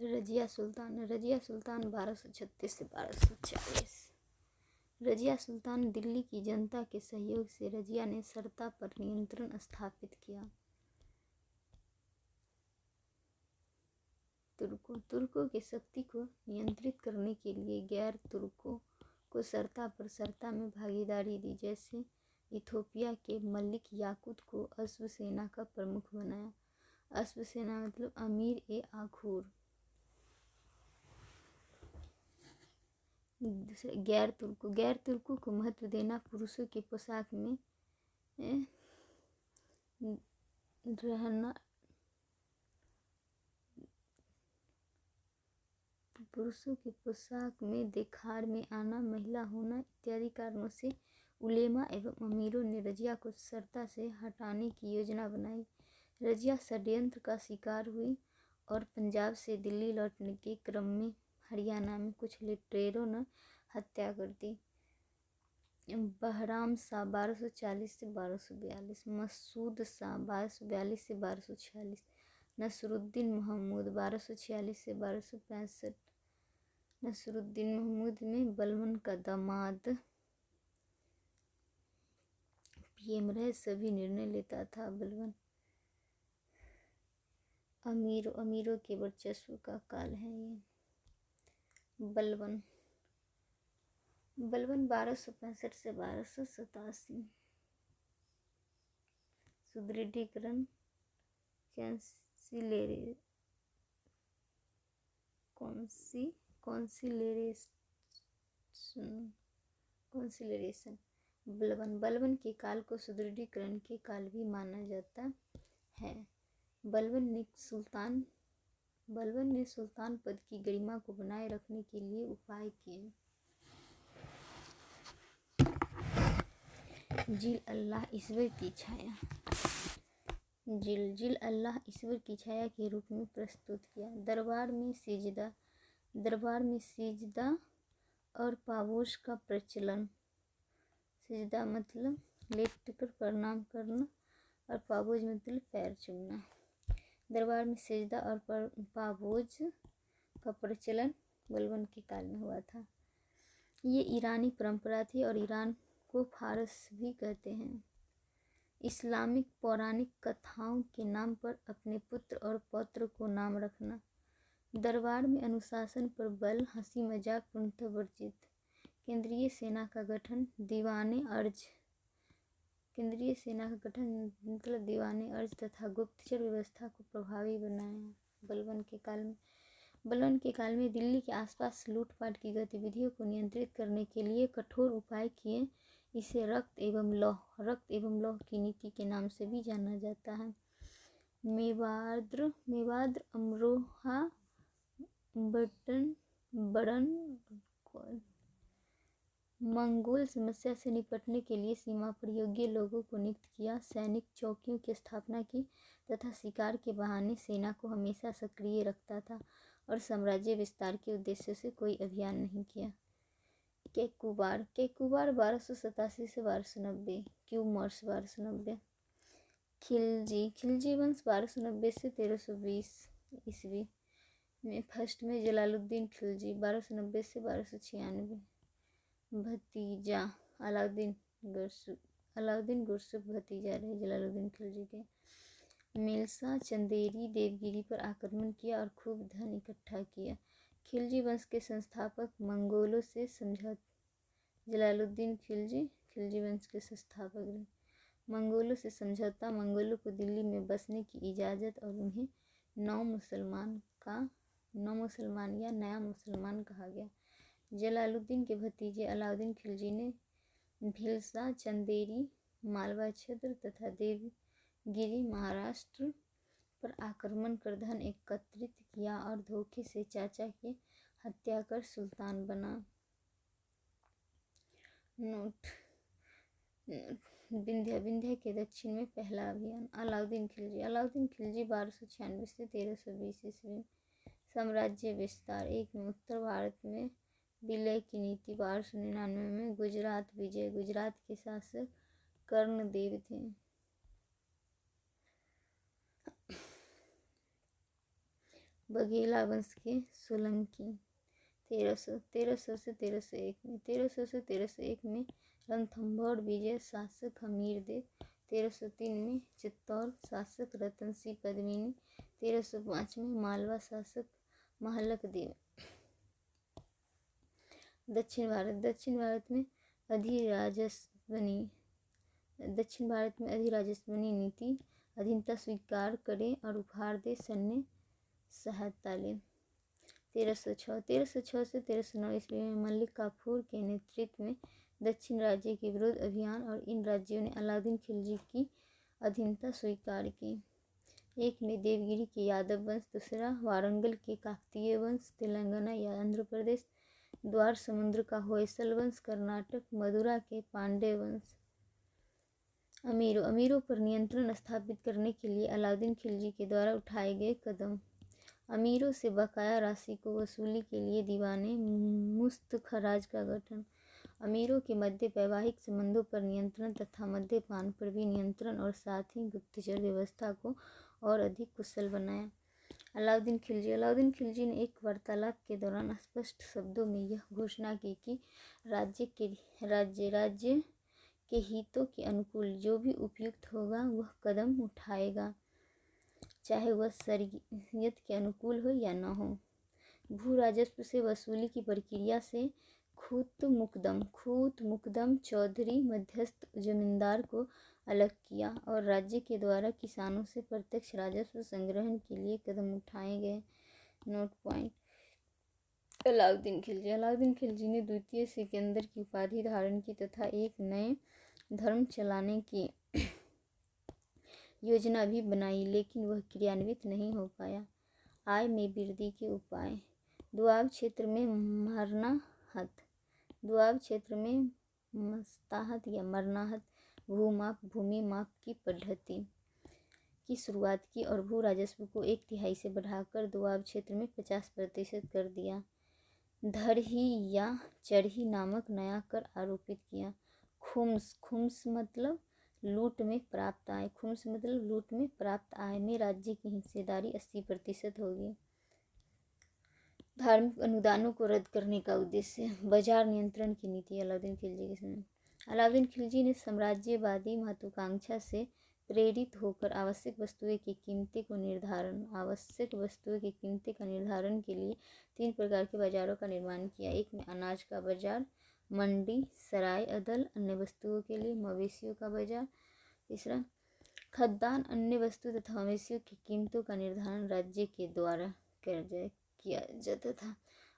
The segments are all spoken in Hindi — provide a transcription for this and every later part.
रजिया सुल्तान 1236 से 1240। रजिया सुल्तान दिल्ली की जनता के सहयोग से रजिया ने सरता पर नियंत्रण स्थापित किया। तुर्कों की शक्ति को नियंत्रित करने के लिए गैर तुर्कों को सरता में भागीदारी दी। जैसे इथोपिया के मलिक याकूत को अश्व सेना का प्रमुख बनाया। अश्व सेना मतलब अमीर ए आखूर। गैर तुर्कों को महत्व देना। पुरुषों की पोशाक में रहना, पुरुषों की पोशाक में देखाड़ में आना, महिला होना इत्यादि कारणों से उलेमा एवं अमीरों ने रजिया को सरता से हटाने की योजना बनाई। रजिया षड्यंत्र का शिकार हुई और पंजाब से दिल्ली लौटने के क्रम में हरियाणा में कुछ लिटरेरों ने हत्या कर दी। बहराम शाह 1240 से 1242, मसूद शाह 1242 से 1246, नसरुद्दीन महमूद 1246 से 1265। नसरुद्दीन महमूद में बलबन का दामाद पीएम रहे, सभी निर्णय लेता था। बलबन अमीरों के वर्चस्व का काल है ये। बलबन 1265 से 1287। सुदृढ़ीकरण कॉन्सिलरेशन। बलबन के काल को सुदृढ़ीकरण के काल भी माना जाता है। बलबन ने सुल्तान पद की गरिमा को बनाए रखने के लिए उपाय किए। जिल अल्लाह ईश्वर की छाया। जिल अल्लाह ईश्वर की छाया के रूप में प्रस्तुत किया। दरबार में सिजदा और पावोश का प्रचलन। सिजदा मतलब लेट कर प्रणाम करना और पावोज मतलब पैर चूमना। दरबार में सिजदा और पावोज का प्रचलन बलबन के काल में हुआ था। ये ईरानी परंपरा थी और ईरान को फारस भी कहते हैं। इस्लामिक पौराणिक कथाओं के नाम पर अपने पुत्र और पौत्र को नाम रखना। दरबार में अनुशासन पर बल, हंसी मजाक पूर्णतः वर्जित। केंद्रीय सेना का गठन मतलब दीवाने अर्ज तथा गुप्तचर व्यवस्था को प्रभावी बनाया। बलबन के काल में दिल्ली के आसपास लूटपाट की गतिविधियों को नियंत्रित करने के लिए कठोर उपाय किए। इसे रक्त एवं लौह की नीति के नाम से भी जाना जाता है। मेवाड़, अमरोहा, बड़न मंगोल समस्या से निपटने के लिए सीमा पर योग्य लोगों को नियुक्त किया। सैनिक चौकियों की स्थापना की तथा शिकार के बहाने सेना को हमेशा सक्रिय रखता था और साम्राज्य विस्तार के उद्देश्य से कोई अभियान नहीं किया। केकुबाड़ 1287 से 1290, क्यूमर्स 1290। खिलजी वंश 1290 से 1320 ईस्वी में फर्स्ट में जलालुद्दीन खिलजी 1290 से 1296। भतीजा अलाउद्दीन गुरसुफ भतीजा रहे जलालुद्दीन खिलजी के। मिल्सा चंदेरी देवगिरी पर आक्रमण किया और खूब धन इकट्ठा किया। खिलजी वंश के संस्थापक मंगोलों से समझौता। जलालुद्दीन खिलजी वंश के संस्थापक रहे। मंगोलों से समझौता, मंगोलों को दिल्ली में बसने की इजाज़त और उन्हें नौ मुसलमान या नया मुसलमान कहा गया। जलालुद्दीन के भतीजे अलाउद्दीन खिलजी ने भिलसा, चंदेरी, मालवा क्षेत्र तथा देवगिरी महाराष्ट्र पर आक्रमण कर धन एकत्रित किया और धोखे से चाचा की हत्या कर सुल्तान बना। नोट विंध्य के दक्षिण में पहला अभियान। अलाउद्दीन खिलजी 1296 से 1320 ईस्वी। साम्राज्य विस्तार। एक में उत्तर भारत में विलय की नीति। 1299 में गुजरात विजय। गुजरात के शासक कर्णदेव थे। बघेला वंश के सोलंकी। 1300 से 1301 में 1301 में रणथंभौर विजय शासक हमीरदेव। 1303 में चित्तौड़ शासक रतन सिंह पद्मिनी। 1305 में मालवा शासक महलक देव। दक्षिण भारत में अधिराजस्वनी नीति, अधीनता स्वीकार करें और उपहार दे सैन्य सहायता लें। 1306 से 1309 ईस्वी में मलिक काफूर के नेतृत्व में दक्षिण राज्य के विरुद्ध अभियान और इन राज्यों ने अलाउद्दीन खिलजी की अधीनता स्वीकार की। एक में देवगिरी के यादव वंश, दूसरा वारंगल के काकतीय वंश, तेलंगाना या आंध्र प्रदेश द्वार समुद्र का होयसल वंश, कर्नाटक मदुरा के पांड्य वंश। अमीरों पर नियंत्रण स्थापित करने के लिए अलाउद्दीन खिलजी के द्वारा उठाए गए कदम। अमीरों से बकाया राशि को वसूली के लिए दीवाने मुस्तखराज का गठन। अमीरों के मध्य वैवाहिक संबंधों पर नियंत्रण तथा मद्यपान पर भी नियंत्रण और साथ ही गुप्तचर व्यवस्था को और अधिक कुशल बनाया। अलाउद्दीन खिलजी ने एक वार्तालाप के दौरान स्पष्ट शब्दों में यह घोषणा की कि राज्य के हितों के अनुकूल जो भी उपयुक्त होगा वह कदम उठाएगा, चाहे वह शरीयत के अनुकूल हो या न हो। भू राजस्व से वसूली की प्रक्रिया से खूत मुकदम चौधरी मध्यस्थ जमींदार को अलग किया और राज्य के द्वारा किसानों से प्रत्यक्ष राजस्व संग्रहण के लिए कदम उठाए गए। Note point. अलाउद्दीन खिलजी ने द्वितीय सिकंदर की उपाधि धारण की तथा एक नए धर्म चलाने की योजना भी बनाई, लेकिन वह क्रियान्वित नहीं हो पाया। आय में वृद्धि के उपाय। दुआब क्षेत्र में मस्ताहत या मरनाहत भूमि माप की पद्धति की शुरुआत की और भू राजस्व को 1/3 से बढ़ाकर दुआब क्षेत्र में 50% कर दिया। धरही या चरही नामक नया कर आरोपित किया। खुम्स मतलब लूट में प्राप्त आय में राज्य की हिस्सेदारी 80% होगी। धार्मिक अनुदानों को रद्द करने का उद्देश्य। बाजार नियंत्रण की नीति। अलाउद्दीन खिलजी के समय अलाउद्दीन खिलजी ने साम्राज्यवादी महत्वाकांक्षा से प्रेरित होकर आवश्यक वस्तुओं की कीमतें का निर्धारण के लिए 3 प्रकार के बाजारों का निर्माण किया। एक में अनाज का बाजार, मंडी, सराय अदल अन्य वस्तुओं के लिए, मवेशियों का बाजार। तीसरा खद्यान अन्य वस्तु तथा मवेशियों की कीमतों का निर्धारण राज्य के द्वारा किया जाता था।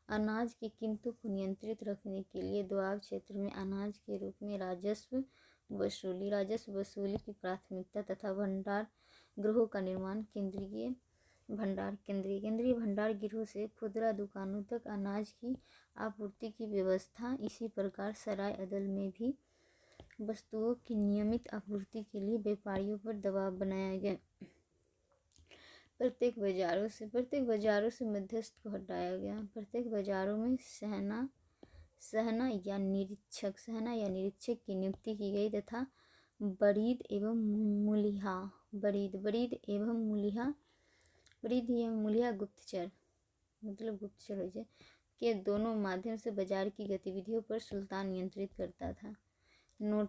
अनाज की कीमतों को नियंत्रित रखने के लिए दोआब क्षेत्र में अनाज के रूप में राजस्व वसूली की प्राथमिकता तथा भंडार गृहों का निर्माण। केंद्रीय भंडार गृहों से खुदरा दुकानों तक अनाज की आपूर्ति की व्यवस्था। इसी प्रकार सराय अदल में भी वस्तुओं की नियमित आपूर्ति के लिए व्यापारियों पर दबाव बनाया गया। प्रत्येक बाजारों से मध्यस्थ को हटाया गया। प्रत्येक बाजारों में सहना या निरीक्षक की नियुक्ति की गई तथा बरीद एवं मूलिहा गुप्तचर हो जाए के दोनों माध्यम से बाजार की गतिविधियों पर सुल्तान नियंत्रित करता था। नोट।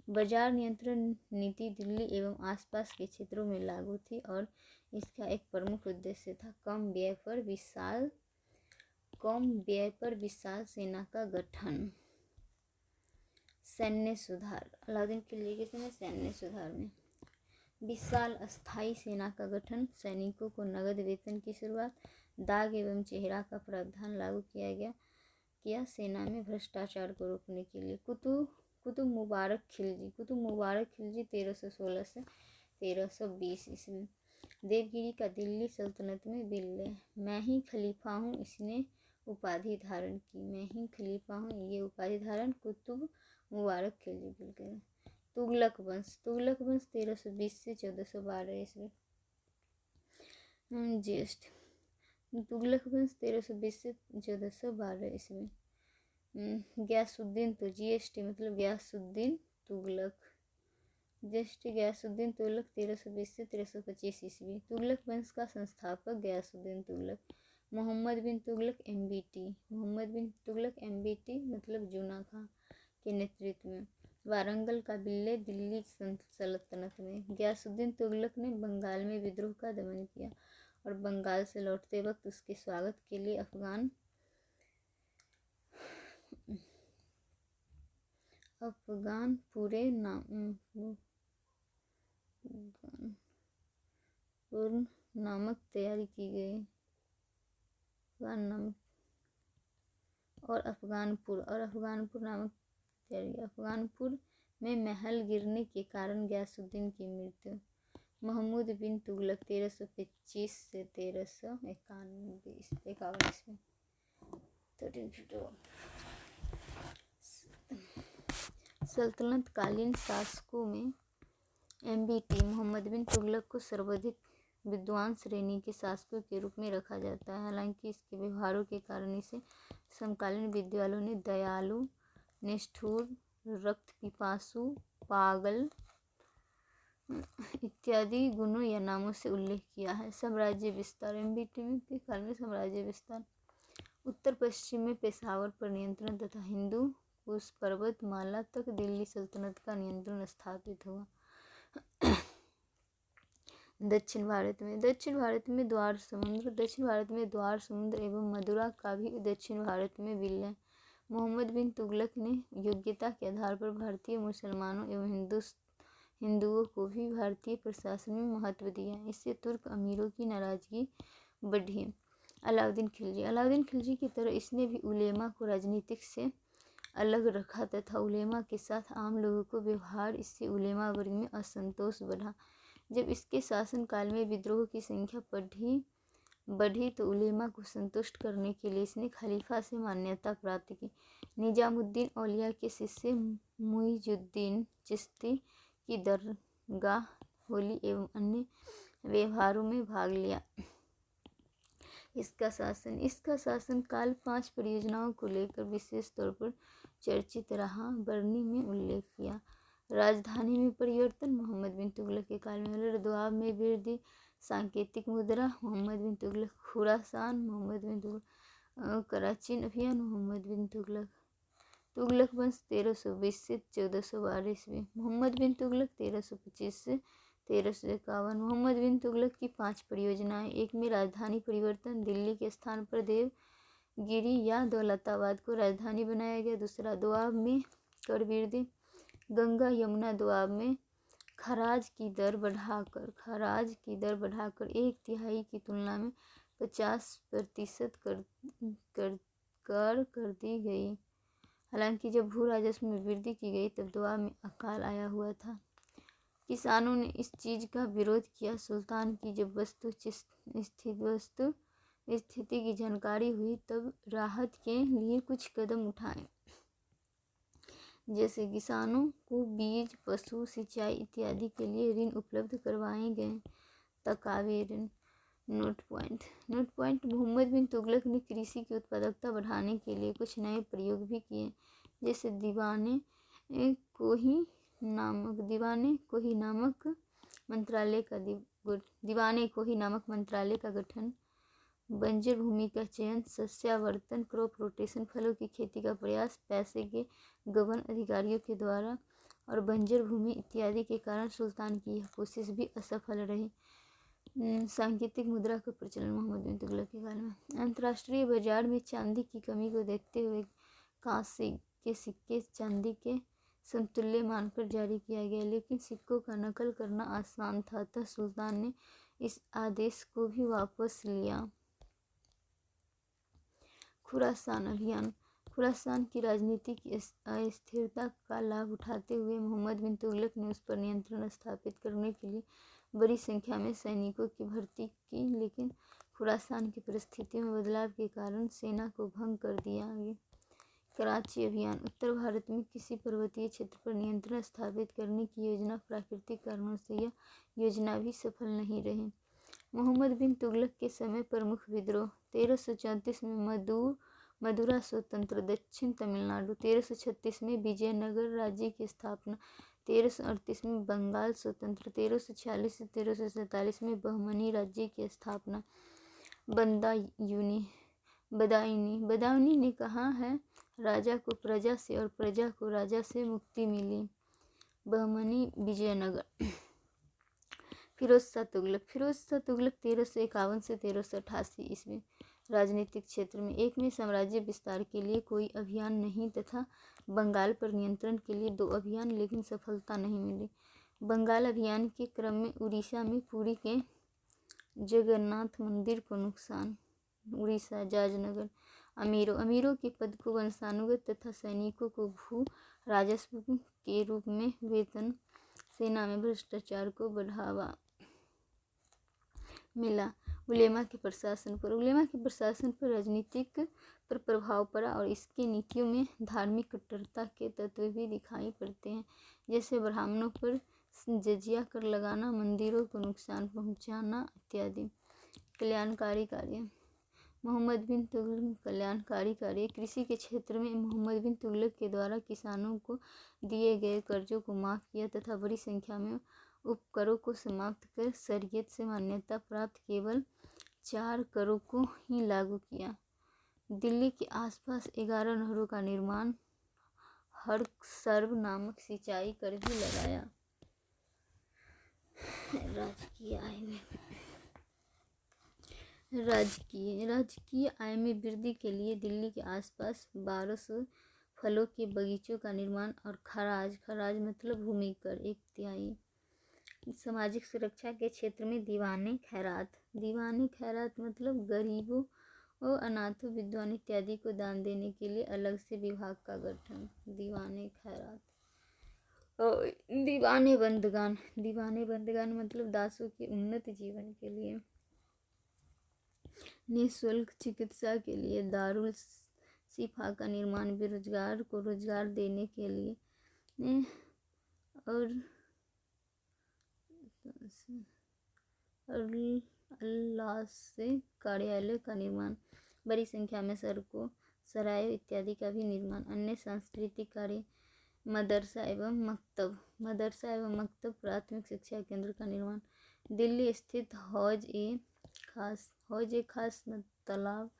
बाजार नियंत्रण नीति दिल्ली एवं आसपास के क्षेत्रों में लागू थी और इसका एक प्रमुख उद्देश्य था कम व्यय पर विशाल सेना का गठन। सैन्य सुधार। अलाउद्दीन खिलजी के समय सैन्य सुधार में विशाल अस्थायी सेना का गठन, सैनिकों को नगद वेतन की शुरुआत, दाग एवं चेहरा का प्रावधान लागू किया सेना में भ्रष्टाचार को रोकने के लिए। कुतुब मुबारक खिलजी 1316 से 1320 ईस्वी। देवगिरी का दिल्ली सल्तनत में विलय। मैं ही खलीफा हूँ इसने उपाधि धारण की। मैं ही खलीफा हूँ ये उपाधि धारण कुतुब मुबारक खिलजी बिल। तुगलक वंश 1320 से 1412 ईस्वी। ज्येष्ठ। तुगलक वंश 1320 से 1412 ईस्वी। गयासुद्दीन तो जीएसटी मतलब गयासुद्दीन तुगलक ज्येष्ठ गयासुद्दीन तुगलक 1320 से 1325 ईस्वी। तुगलक वंश का संस्थापक गयासुद्दीन तुगलक। मोहम्मद बिन तुगलक MBT, मोहम्मद बिन तुगलक MBT मतलब जूना खां के नेतृत्व में वारंगल काबिले दिल्ली सल्तनत में गयासुद्दीन तुगलक ने बंगाल में विद्रोह का दमन किया और बंगाल से लौटते वक्त उसके स्वागत के लिए अफगानपुर नामक तैयारी की गई अफगानपुर नामक तैयारी। अफगानपुर में महल गिरने के कारण गयासुद्दीन की मृत्यु। महमूद बिन तुगलक 1325 से 1351 ईस्वी। सल्तनत कालीन शासकों में MBT मोहम्मद बिन तुगलक को सर्वाधिक विद्वान श्रेणी के शासकों के रूप में रखा जाता है। हालांकि इसके व्यवहारों के कारण इसे समकालीन विद्वानों ने दयालु, निष्ठुर, रक्त पिपासु, पागल इत्यादि गुणों या नामों से उल्लेख किया है। साम्राज्य विस्तार। MBT के काल में साम्राज्य विस्तार। उत्तर पश्चिम में पेशावर पर नियंत्रण तथा हिंदू कुश पर्वतमाला तक दिल्ली सल्तनत का नियंत्रण स्थापित हुआ। दक्षिण भारत में द्वार समुद्र एवं मदुरा का भी दक्षिण भारत में विलय। मोहम्मद बिन तुगलक ने योग्यता के आधार पर भारतीय मुसलमानों एवं हिंदुओं को भी भारतीय प्रशासन में महत्व दिया। इससे तुर्क अमीरों की नाराजगी बढ़ी। अलाउद्दीन खिलजी की तरह इसने भी उलेमा को राजनीतिक से अलग रखा तथा उलेमा के साथ आम लोगों को व्यवहार। इससे उलेमा वर्ग में असंतोष बढ़ा। जब इसके शासनकाल में विद्रोह की संख्या बढ़ी तो उलेमा को संतुष्ट करने के लिए इसने खलीफा से मान्यता प्राप्त की। निजामुद्दीन औलिया के शिष्य मुइजुद्दीन चिश्ती की दरगाह होली एवं अन्य व्यवहारों में भाग लिया। इसका शासन काल 5 परियोजनाओं को लेकर विशेष तौर पर चर्चित रहा। बरनी में उल्लेख किया। राजधानी में परिवर्तन। मोहम्मद बिन तुगलक के काल में दोआब में वृद्धि। सांकेतिक मुद्रा। मोहम्मद बिन तुगलक। खुरासान। मोहम्मद बिन तुगलक। कराचीन अभियान। मोहम्मद बिन तुगलक वंश 1320 से 1412 ईस्वी। मोहम्मद बिन तुगलक 1325 से 1351। मोहम्मद बिन तुगलक की 5 परियोजनाएं। 1 में राजधानी परिवर्तन। दिल्ली के स्थान पर देवगिरी या दौलताबाद को राजधानी बनाया गया। दूसरा, दोआब में कर वृद्धि। गंगा यमुना दोआब में खराज की दर बढ़ाकर 1/3 की तुलना में 50% कर दी गई। हालांकि जब भू राजस्व में वृद्धि की गई तब दोआब में अकाल आया हुआ था। किसानों ने इस चीज का विरोध किया। सुल्तान की जब स्थिति की जानकारी हुई तब राहत के लिए कुछ कदम उठाए, जैसे किसानों को बीज, पशु सिंचाई इत्यादि के लिए ऋण उपलब्ध करवाए गए। तकावे ऋण। Note point. मोहम्मद बिन तुगलक ने कृषि की उत्पादकता बढ़ाने के लिए कुछ नए प्रयोग भी किए, जैसे दीवाने कोही नामक मंत्रालय का गठन। बंजर भूमि का चयन, सस्यावर्तन, क्रॉप रोटेशन, फलों की खेती का प्रयास पैसे के गबन अधिकारियों के द्वारा और बंजर भूमि इत्यादि के कारण सुल्तान की यह कोशिश भी असफल रही। सांकेतिक मुद्रा का प्रचलन। मोहम्मद बिन तुगलक के काल में अंतर्राष्ट्रीय बाजार में चांदी की कमी को देखते हुए कांसे के सिक्के चांदी के समतुल्य मानकर जारी किया गया, लेकिन सिक्कों का नकल करना आसान था, अतः सुल्तान ने इस आदेश को भी वापस लिया। खुरासान अभियान। खुरासान की राजनीतिक अस्थिरता का लाभ उठाते हुए मोहम्मद बिन तुगलक ने उस पर नियंत्रण स्थापित करने के लिए बड़ी संख्या में सैनिकों की भर्ती की, लेकिन खुरासान की परिस्थितियों में बदलाव के कारण सेना को भंग कर दिया गया। कराची अभियान। उत्तर भारत में किसी पर्वतीय क्षेत्र पर नियंत्रण स्थापित करने की योजना, प्राकृतिक कारणों से यह योजना भी सफल नहीं रही। मोहम्मद बिन तुगलक के समय प्रमुख विद्रोह। 1334 में मदुरा स्वतंत्र। दक्षिण तमिलनाडु। 1336 में विजयनगर राज्य की स्थापना। 1338 में बंगाल स्वतंत्र, 1346 से 1347 में बहमनी राज्य की स्थापना। बदायूनी ने कहा है, राजा को प्रजा से और प्रजा को राजा से मुक्ति मिली। बहमनी विजयनगर। फिरोज शाह तुगलक 1351 से 1388 ईस्वी। राजनीतिक क्षेत्र में एक में साम्राज्य विस्तार के लिए कोई अभियान नहीं तथा बंगाल पर नियंत्रण के लिए 2 अभियान, लेकिन सफलता नहीं मिली। बंगाल अभियान के क्रम में उड़ीसा में पुरी के जगन्नाथ मंदिर को नुकसान। उड़ीसा जाजनगर। अमीरों के पद को वंशानुगत तथा सैनिकों को भू राजस्व के रूप में वेतन। सेना में भ्रष्टाचार को बढ़ावा मिला। उलेमा के प्रशासन पर राजनीतिक पर प्रभाव पड़ा और इसके नीतियों में धार्मिक कट्टरता के तत्व भी दिखाई पड़ते हैं, जैसे ब्राह्मणों पर जजिया कर लगाना, मंदिरों को नुकसान पहुंचाना इत्यादि। कल्याणकारी कार्य। मोहम्मद बिन तुगलक कल्याणकारी कार्य। कृषि के क्षेत्र में मोहम्मद बिन तुगलक के द्वारा किसानों को दिए गए कर्जों को माफ़ किया तथा बड़ी संख्या में उपकरों को समाप्त कर शरीयत से मान्यता प्राप्त केवल 4 करों को ही लागू किया। दिल्ली के आसपास 11 नहरों का निर्माण, हर सर्व नामक सिंचाई कर भी लगाया। राजकीय आय में वृद्धि के लिए दिल्ली के आसपास 1200 फलों के बगीचों का निर्माण और खराज मतलब भूमि कर 1/3। सामाजिक सुरक्षा के क्षेत्र में दीवाने खैरात मतलब गरीबों और अनाथों, विधवाओं इत्यादि को दान देने के लिए अलग से विभाग का गठन। दीवाने खैरात। और दीवाने बंदगान मतलब दासों के उन्नत जीवन के लिए। निःशुल्क चिकित्सा के लिए दारुल शिफा का निर्माण, बेरोजगार को रोजगार देने के लिए। और अल्लाह से कार्यालय का निर्माण, बड़ी संख्या में सड़कों, सराय इत्यादि का भी निर्माण। अन्य सांस्कृतिक कार्य। मदरसा एवं मकतब प्राथमिक शिक्षा केंद्र का निर्माण। दिल्ली स्थित हौज ए खास तालाब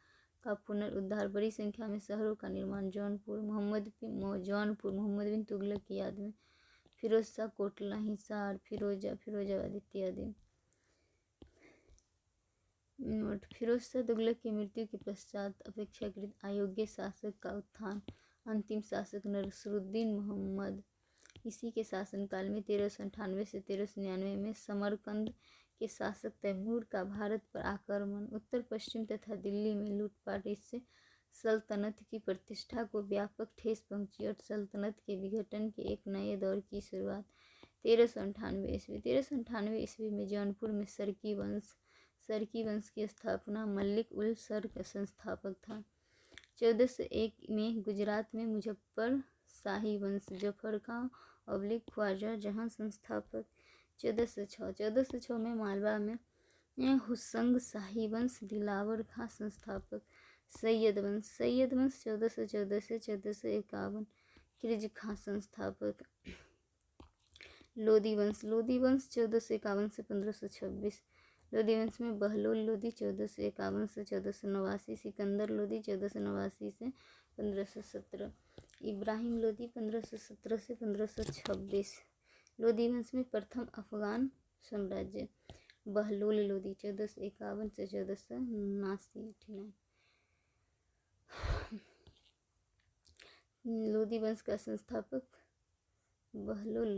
का पुनरुद्धार, बड़ी संख्या में शहरों का निर्माण। जौनपुर मोहम्मद बिन तुगलक की याद में। फिरोज शाह कोटला, हिसार, फिरोजाबाद इत्यादि। फिरोज शाह तुगलक की मृत्यु के पश्चात अपेक्षाकृत अयोग्य शासक का उत्थान। अंतिम शासक नसरुद्दीन मोहम्मद। इसी के शासनकाल में 1398 से 1399 में समरकंद के शासक तैमूर का भारत पर आक्रमण, उत्तर पश्चिम तथा दिल्ली में लूटपाट, इससे सल्तनत की प्रतिष्ठा को व्यापक ठेस पहुंची और सल्तनत के विघटन के एक नए दौर की शुरुआत। 1398 ईस्वी में जौनपुर में सरकी वंश की स्थापना। मलिक उल सर का संस्थापक था। 1401 में गुजरात में मुजफ्फर शाही वंश, जफर खां / ख्वाजा जहां संस्थापक। 1406 में मालवा में हुसंग शाही वंश, दिलावर खां संस्थापक। सैयद वंश 1414 से 1451, खिलजी खां संस्थापक। लोधी वंश 1451 से 1526। लोधी वंश में बहलोल लोधी 1451 से 1489, सिकंदर लोधी 1489 से 1517, इब्राहिम लोधी 1517 से 1526। लोधी वंश में प्रथम अफगान साम्राज्य। बहलोल लोधी 1451 से 1479। लोधी वंश का संस्थापक बहलोल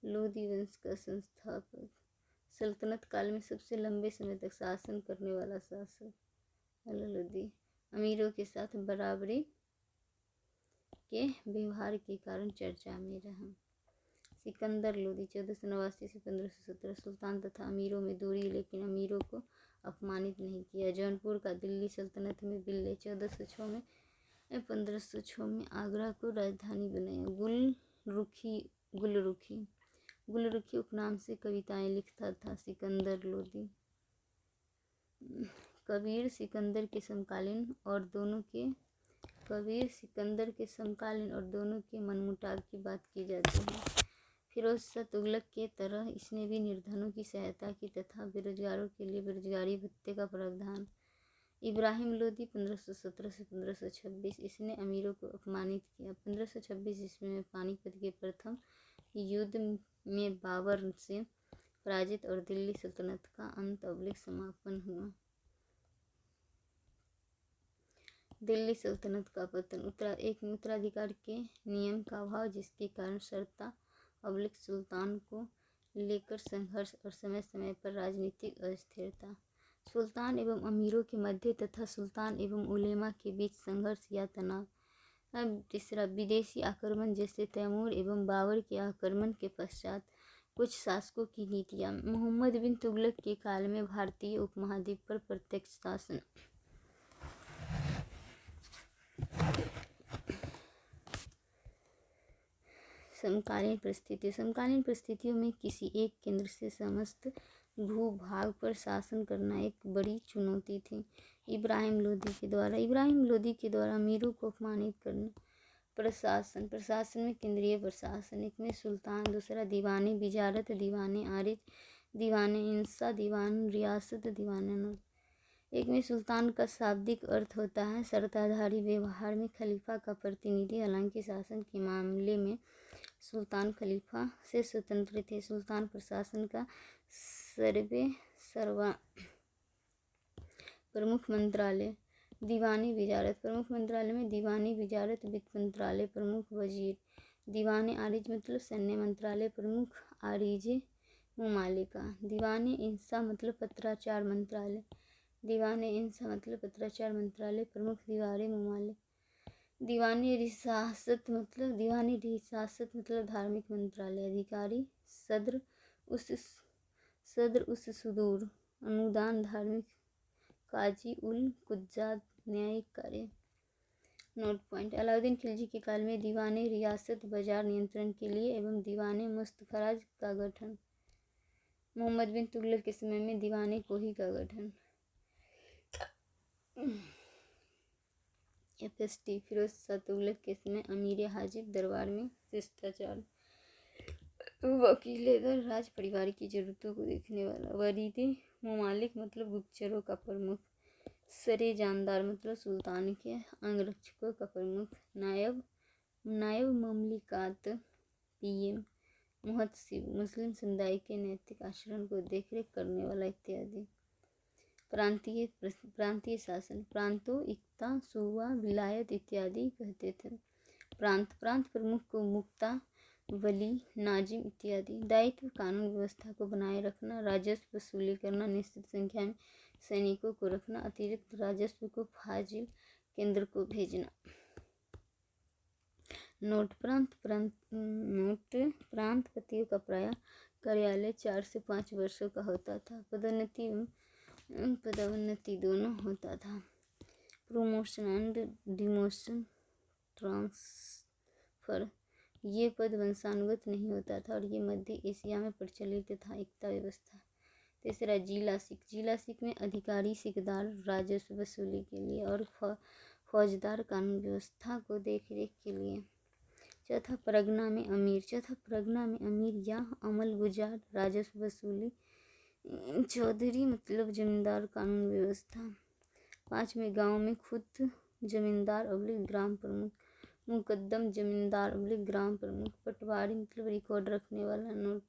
लोधी वंश का संस्थापक। सल्तनत काल में सबसे लंबे समय तक शासन करने वाला शासक लोधी। अमीरों के साथ बराबरी के व्यवहार के कारण चर्चा में रहा। सिकंदर लोधी 1489 से 1517, सुल्तान तथा अमीरों में दूरी, लेकिन अमीरों को अपमानित नहीं किया। जौनपुर का दिल्ली सल्तनत में विलय। 1506 में आगरा को राजधानी बनाया। गुलरुखी उपनाम से कविताएं लिखता था। सिकंदर लोधी कबीर सिकंदर के समकालीन और दोनों के कबीर सिकंदर के समकालीन और दोनों के मनमुटाव की बात की जाती है। फिरोज शाह तुगलक के तरह इसने भी निर्धनों की सहायता की तथा बेरोजगारों के लिए बेरोजगारी भत्ते का प्रावधान। इब्राहिम लोदी 1517 से 1526 इसने अमीरों को अपमानित किया। 1526 ईस्वी में पानीपत के प्रथम युद्ध में बाबर से पराजित और दिल्ली सल्तनत का अंत समापन हुआ। दिल्ली सल्तनत का पतन। एक उत्तराधिकार के नियम का अभाव, जिसके कारण शर्ता सुल्तान को लेकर संघर्ष और समय समय पर राजनीतिक अस्थिरता। सुल्तान एवं अमीरों के मध्य तथा सुल्तान एवं उलेमा के बीच संघर्ष या तनाव। तीसरा, विदेशी आक्रमण जैसे तैमूर एवं बाबर के आक्रमण के पश्चात कुछ शासकों की नीतियाँ। मोहम्मद बिन तुगलक के काल में भारतीय उपमहाद्वीप पर प्रत्यक्ष शासन। समकालीन परिस्थितियों। समकालीन परिस्थितियों में किसी एक केंद्र से समस्त भूभाग पर शासन करना एक बड़ी चुनौती थी। इब्राहिम लोदी के द्वारा अमीरों को अपमानित करना। प्रशासन में केंद्रीय प्रशासन, एक में सुल्तान, दूसरा दीवानी विजारत, दीवाने आरिज, दीवाने इंसा, दीवान रियासत, दीवाने नूर। एक में सुल्तान का शाब्दिक अर्थ होता है शर्ताधारी, व्यवहार में खलीफा का प्रतिनिधि। हालांकि शासन के मामले में सुल्तान खलीफा से स्वतंत्र थे। सुल्तान प्रशासन का सर्वा प्रमुख मंत्रालय। दीवानी विजारत। प्रमुख मंत्रालय में दीवानी विजारत, वित्त मंत्रालय, प्रमुख वजीर। दीवाने आरिज मतलब सैन्य मंत्रालय, प्रमुख आरिजे मुमालिका। दीवाने इंसा मतलब पत्राचार मंत्रालय। दीवाने इंसा मतलब पत्राचार मंत्रालय, प्रमुख दीवारे मुमालिक। दीवानी रियासत मतलब धार्मिक मंत्रालय। अधिकारी सदर उस सुदूर अनुदान, धार्मिक काजी उल कुज्जात, न्यायिक कार्य। Note point. अलाउद्दीन खिलजी के काल में दीवाने रियासत बाजार नियंत्रण के लिए एवं दीवाने मुस्तखराज का गठन। मोहम्मद बिन तुगलक के समय में दीवाने कोही का गठन। FST। फिरोज शाह तुगलक के समय अमीर हाजिब दरबार में शिष्टाचार। वकील राज परिवार की जरूरतों को देखने वाला। वरीदे मुमालिक मतलब गुप्तचरों का प्रमुख। सरे जानदार मतलब सुल्तान के अंगरक्षकों का प्रमुख। नायब ममलिकात PM। मुहतसिब मुस्लिम समुदाय के नैतिक आचरण को देखरेख करने वाला इत्यादि। प्रांतीय शासन। प्रांतों इक्ता, सूबा, विलायत इत्यादि कहते थे। प्रांत प्रमुख को मुक्ता, वली, नाजिम इत्यादि। दायित्व कानून व्यवस्था को बनाए रखना, राजस्व वसूली करना, निश्चित संख्या में सैनिकों को रखना, अतिरिक्त राजस्व को फाजिल केंद्र को भेजना। नोट। प्रांतपतियों का प्रायः कार्यालय 4 से 5 वर्षों का होता था। पदोन्नति दोनों होता था। Promotion and demotion, transfer. ये पद वंशानुगत नहीं होता था और ये मध्य एशिया में प्रचलित था एकता व्यवस्था। तीसरा, जिला सिख में अधिकारी सिकदार राजस्व वसूली के लिए और फौजदार कानून व्यवस्था को देखरेख के लिए। चौथा, परगना में अमीर या अमल गुजार राजस्व वसूली। चौधरी मतलब जमींदार कानून व्यवस्था। 5वें, गांव में खुद जमींदार ग्राम प्रमुख। मुकद्दम जमींदार ग्राम प्रमुख। पटवारी मतलब रिकॉर्ड रखने वाला। नोट।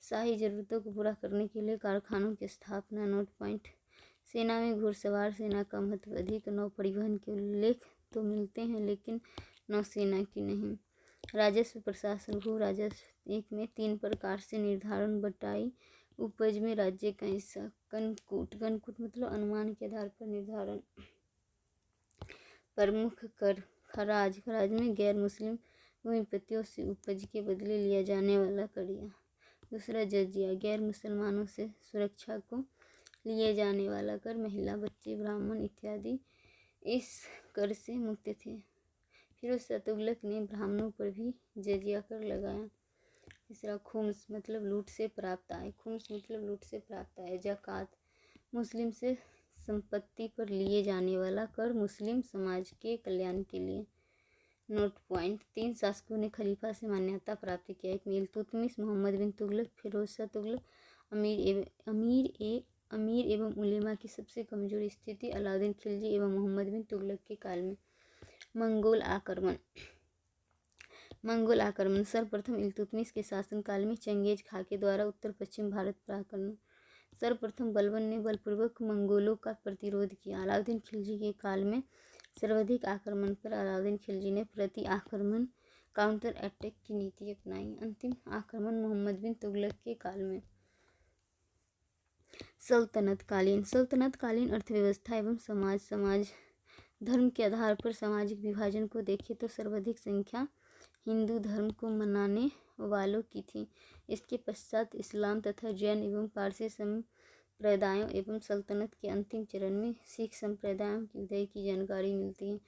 शाही जरूरतों को पूरा करने के लिए कारखानों की स्थापना। Note point. सेना में घुड़सवार सेना का महत्व अधिक। नौ परिवहन के उल्लेख तो मिलते हैं लेकिन नौसेना की नहीं। राजस्व प्रशासन। भू राजस्व। एक में 3 प्रकार से निर्धारण। बटाई, उपज में राज्य का हिस्सा। कनकूट मतलब अनुमान के आधार पर निर्धारण। प्रमुख कर। खराज में गैर मुस्लिम भूमिपतियों से उपज के बदले लिया जाने वाला करिया। दूसरा, जजिया, गैर मुसलमानों से सुरक्षा को लिए जाने वाला कर। महिला, बच्चे, ब्राह्मण इत्यादि इस कर से मुक्त थे। फिरोज शाह तुगलक ने ब्राह्मणों पर भी जजिया कर लगाया। तीसरा, खुम्स मतलब लूट से प्राप्त आय। ज़कात, मुस्लिम से संपत्ति पर लिए जाने वाला कर मुस्लिम समाज के कल्याण के लिए। Note point. 3 शासकों ने खलीफा से मान्यता प्राप्त किया। एक में इल्तुतमिश, मोहम्मद बिन तुगलक, फिरोज शाह तुगलक। अमीर एवं उलेमा की सबसे कमजोर स्थिति अलाउद्दीन खिलजी एवं मोहम्मद बिन तुगलक के काल में। मंगोल आक्रमण। सर्वप्रथम इल्तुतमिश के शासनकाल में चंगेज खां के द्वारा उत्तर पश्चिम भारत पर आक्रमण। सर्वप्रथम बलबन ने बलपूर्वक मंगोलों का प्रतिरोध किया। अलाउद्दीन खिलजी के काल में सर्वाधिक आक्रमण पर अलाउद्दीन खिलजी ने प्रति आक्रमण काउंटर अटैक की नीति अपनाई। अंतिम आक्रमण मोहम्मद बिन तुगलक के काल में। सल्तनतकालीन अर्थव्यवस्था एवं समाज धर्म के आधार पर सामाजिक विभाजन को देखें तो सर्वाधिक संख्या हिंदू धर्म को मानने वालों की थी। इसके पश्चात इस्लाम तथा जैन एवं पारसी संप्रदायों एवं सल्तनत के अंतिम चरण में सिख संप्रदायों के उदय की जानकारी मिलती है।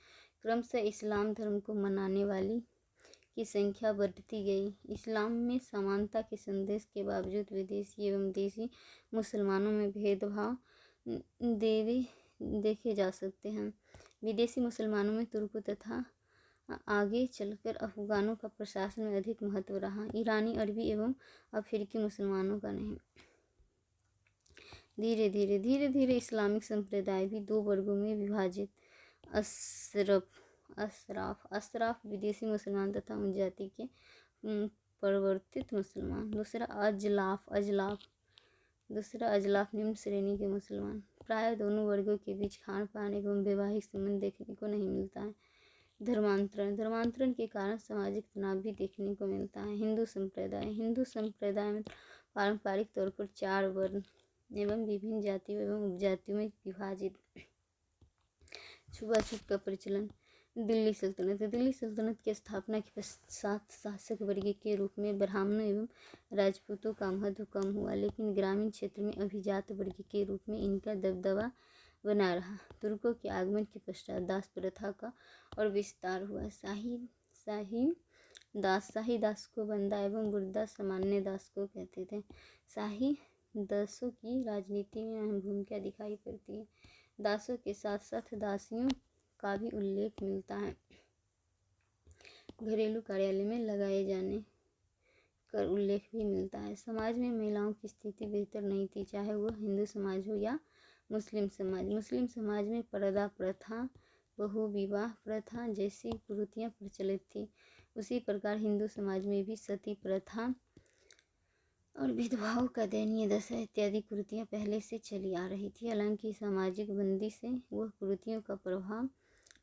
क्रमशः इस्लाम धर्म को मानने वाली की संख्या बढ़ती गई। इस्लाम में समानता के संदेश के बावजूद विदेशी एवं देशी मुसलमानों में भेदभाव देखे जा सकते हैं। विदेशी मुसलमानों में तुर्कों तथा आगे चलकर अफगानों का प्रशासन में अधिक महत्व रहा, ईरानी, अरबी एवं अफ्रीकी मुसलमानों का नहीं। धीरे धीरे इस्लामिक संप्रदाय भी 2 वर्गों में विभाजित। अशराफ विदेशी मुसलमान तथा उन जाति के प्रवर्तित मुसलमान। दूसरा अजलाफ निम्न श्रेणी के मुसलमान। प्राय दोनों वर्गों के बीच खान पान एवं वैवाहिक संबंध देखने को नहीं मिलता है। धर्मांतरण के कारण सामाजिक तनाव भी देखने को मिलता है। हिंदू संप्रदाय में पारंपरिक तौर पर 4 वर्ण एवं विभिन्न जातियों एवं उपजातियों में विभाजित। छुआछूत का प्रचलन। दिल्ली सल्तनत की स्थापना के पश्चात शासक वर्ग के रूप में ब्राह्मणों एवं राजपूतों का महत्व कम हुआ, लेकिन ग्रामीण क्षेत्र में अभिजात वर्ग के रूप में इनका दबदबा बना रहा। तुर्कों के आगमन के पश्चात दास प्रथा का और विस्तार हुआ। शाही दास को बंदा एवं बुर्दा सामान्य दास को कहते थे। शाही दासों की राजनीति में अहम भूमिका दिखाई पड़ती है। दासों के साथ साथ दासियों का भी उल्लेख मिलता है। घरेलू कार्यालय में लगाए जाने का उल्लेख भी मिलता है। समाज में महिलाओं की स्थिति बेहतर नहीं थी, चाहे वह हिंदू समाज हो या मुस्लिम समाज में पर्दा प्रथा, बहु विवाह प्रथा जैसी कुरीतियाँ प्रचलित थी। उसी प्रकार हिंदू समाज में भी सती प्रथा और विधवाओं का दयनीय दशा इत्यादि कुरीतियाँ पहले से चली आ रही थी। हालांकि सामाजिक बंदी से वह कुरीतियों का प्रभाव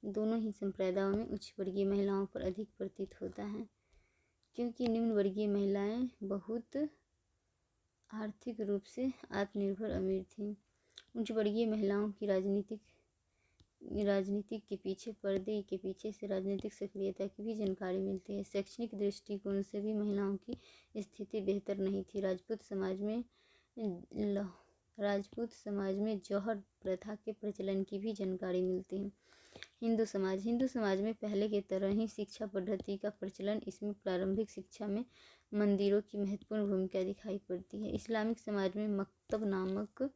दोनों ही संप्रदायों में उच्च वर्गीय महिलाओं पर अधिक प्रतीत होता है, क्योंकि निम्न वर्गीय महिलाएं बहुत आर्थिक रूप से आत्मनिर्भर अमीर थीं। उच्च वर्गीय महिलाओं की राजनीतिक के पीछे पर्दे के पीछे से राजनीतिक सक्रियता की भी जानकारी मिलती है। शैक्षणिक दृष्टिकोण से भी महिलाओं की स्थिति बेहतर नहीं थी। राजपूत समाज में जौहर प्रथा के प्रचलन की भी जानकारी मिलती है। हिंदू समाज में पहले की तरह ही शिक्षा पद्धति का प्रचलन। इसमें प्रारंभिक शिक्षा में मंदिरों की महत्वपूर्ण भूमिका दिखाई पड़ती है। इस्लामिक समाज में मकतब नामक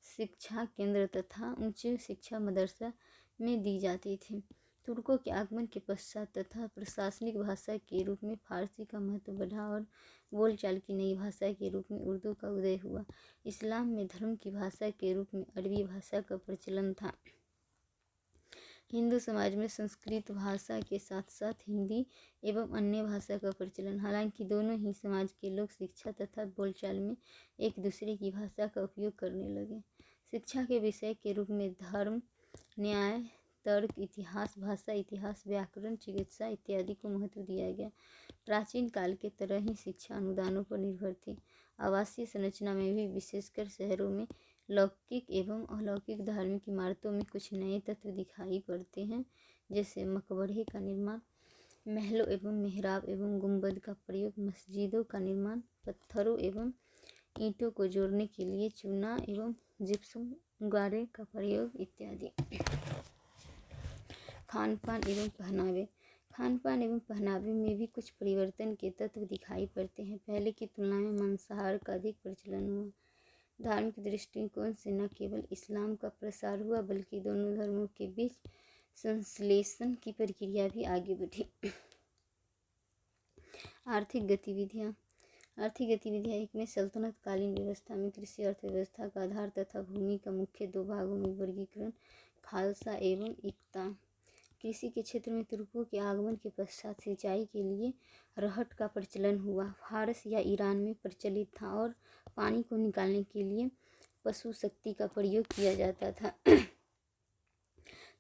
शिक्षा केंद्र तथा उच्च शिक्षा मदरसा में दी जाती थी। तुर्कों के आगमन के पश्चात तथा प्रशासनिक भाषा के रूप में फारसी का महत्व बढ़ा और बोलचाल की नई भाषा के रूप में उर्दू का उदय हुआ। इस्लाम में धर्म की भाषा के रूप में अरबी भाषा का प्रचलन था। हिंदू समाज में संस्कृत भाषा के साथ साथ हिंदी एवं अन्य भाषा का प्रचलन। हालांकि दोनों ही समाज के लोग शिक्षा तथा बोलचाल में एक दूसरे की भाषा का उपयोग करने लगे। शिक्षा के विषय के रूप में धर्म, न्याय, तर्क, इतिहास, भाषा इतिहास, व्याकरण, चिकित्सा इत्यादि को महत्व दिया गया। प्राचीन काल के तरह ही शिक्षा अनुदानों पर निर्भर थी। आवासीय संरचना में भी विशेषकर शहरों में लौकिक एवं अलौकिक धार्मिक इमारतों में कुछ नए तत्व दिखाई पड़ते हैं, जैसे मकबरे का निर्माण, महलों एवं मेहराब एवं गुंबद का प्रयोग, मस्जिदों का निर्माण, पत्थरों एवं ईंटों को जोड़ने के लिए चूना एवं जिप्सम गारे का प्रयोग इत्यादि। खान पान एवं पहनावे में भी कुछ परिवर्तन के तत्व दिखाई पड़ते हैं। पहले की तुलना में मांसाहार का अधिक प्रचलन हुआ। धार्मिक दृष्टिकोण से न केवल इस्लाम का प्रसार हुआ बल्कि दोनों धर्मों के बीच संश्लेषण की प्रक्रिया भी आगे बढ़ी। आर्थिक गतिविधियाँ एक में सल्तनत कालीन व्यवस्था में कृषि अर्थव्यवस्था का आधार तथा भूमि का मुख्य दो भागों में वर्गीकरण, खालसा एवं इक्ता। कृषि के क्षेत्र में तुर्कों के आगमन के पश्चात सिंचाई के लिए रहट का प्रचलन हुआ। फारस या ईरान में प्रचलित था और पानी को निकालने के लिए पशु शक्ति का प्रयोग किया जाता था।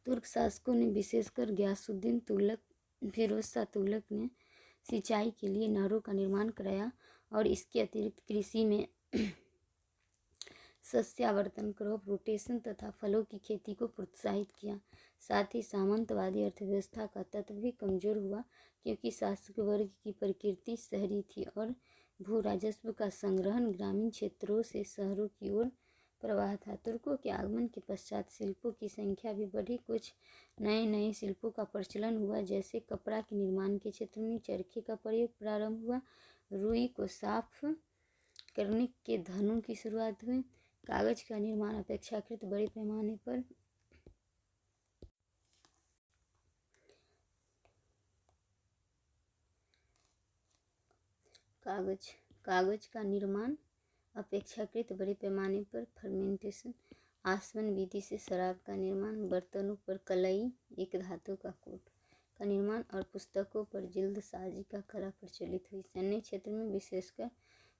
तुर्क शासकों ने विशेषकर गयासुद्दीन तुगलक, फिरोज शाह तुगलक ने सिंचाई के लिए नहरों का निर्माण कराया और इसके अतिरिक्त कृषि में सस्यावर्तन, क्रॉप रोटेशन तथा फलों की खेती को प्रोत्साहित किया। साथ ही सामंतवादी अर्थव्यवस्था का तत्व भी कमजोर हुआ क्योंकि शासक वर्ग की प्रकृति शहरी थी और भू राजस्व का संग्रहण ग्रामीण क्षेत्रों से शहरों की ओर प्रवाह था। तुर्कों के आगमन के पश्चात शिल्पों की संख्या भी बढ़ी। कुछ नए शिल्पों का प्रचलन हुआ, जैसे कपड़ा के निर्माण के क्षेत्र में चरखे का प्रयोग प्रारंभ हुआ, रुई को साफ करने के धनों की शुरुआत हुई, कागज का निर्माण अपेक्षाकृत बड़े पैमाने पर कागज का निर्माण अपेक्षाकृत बड़े पैमाने पर फर्मेंटेशन, आसवन विधि से शराब का निर्माण, बर्तनों पर कलई, एक धातु का कोट का निर्माण और पुस्तकों पर जिल्दसाजी का कला प्रचलित हुई। सैन्य क्षेत्र में विशेषकर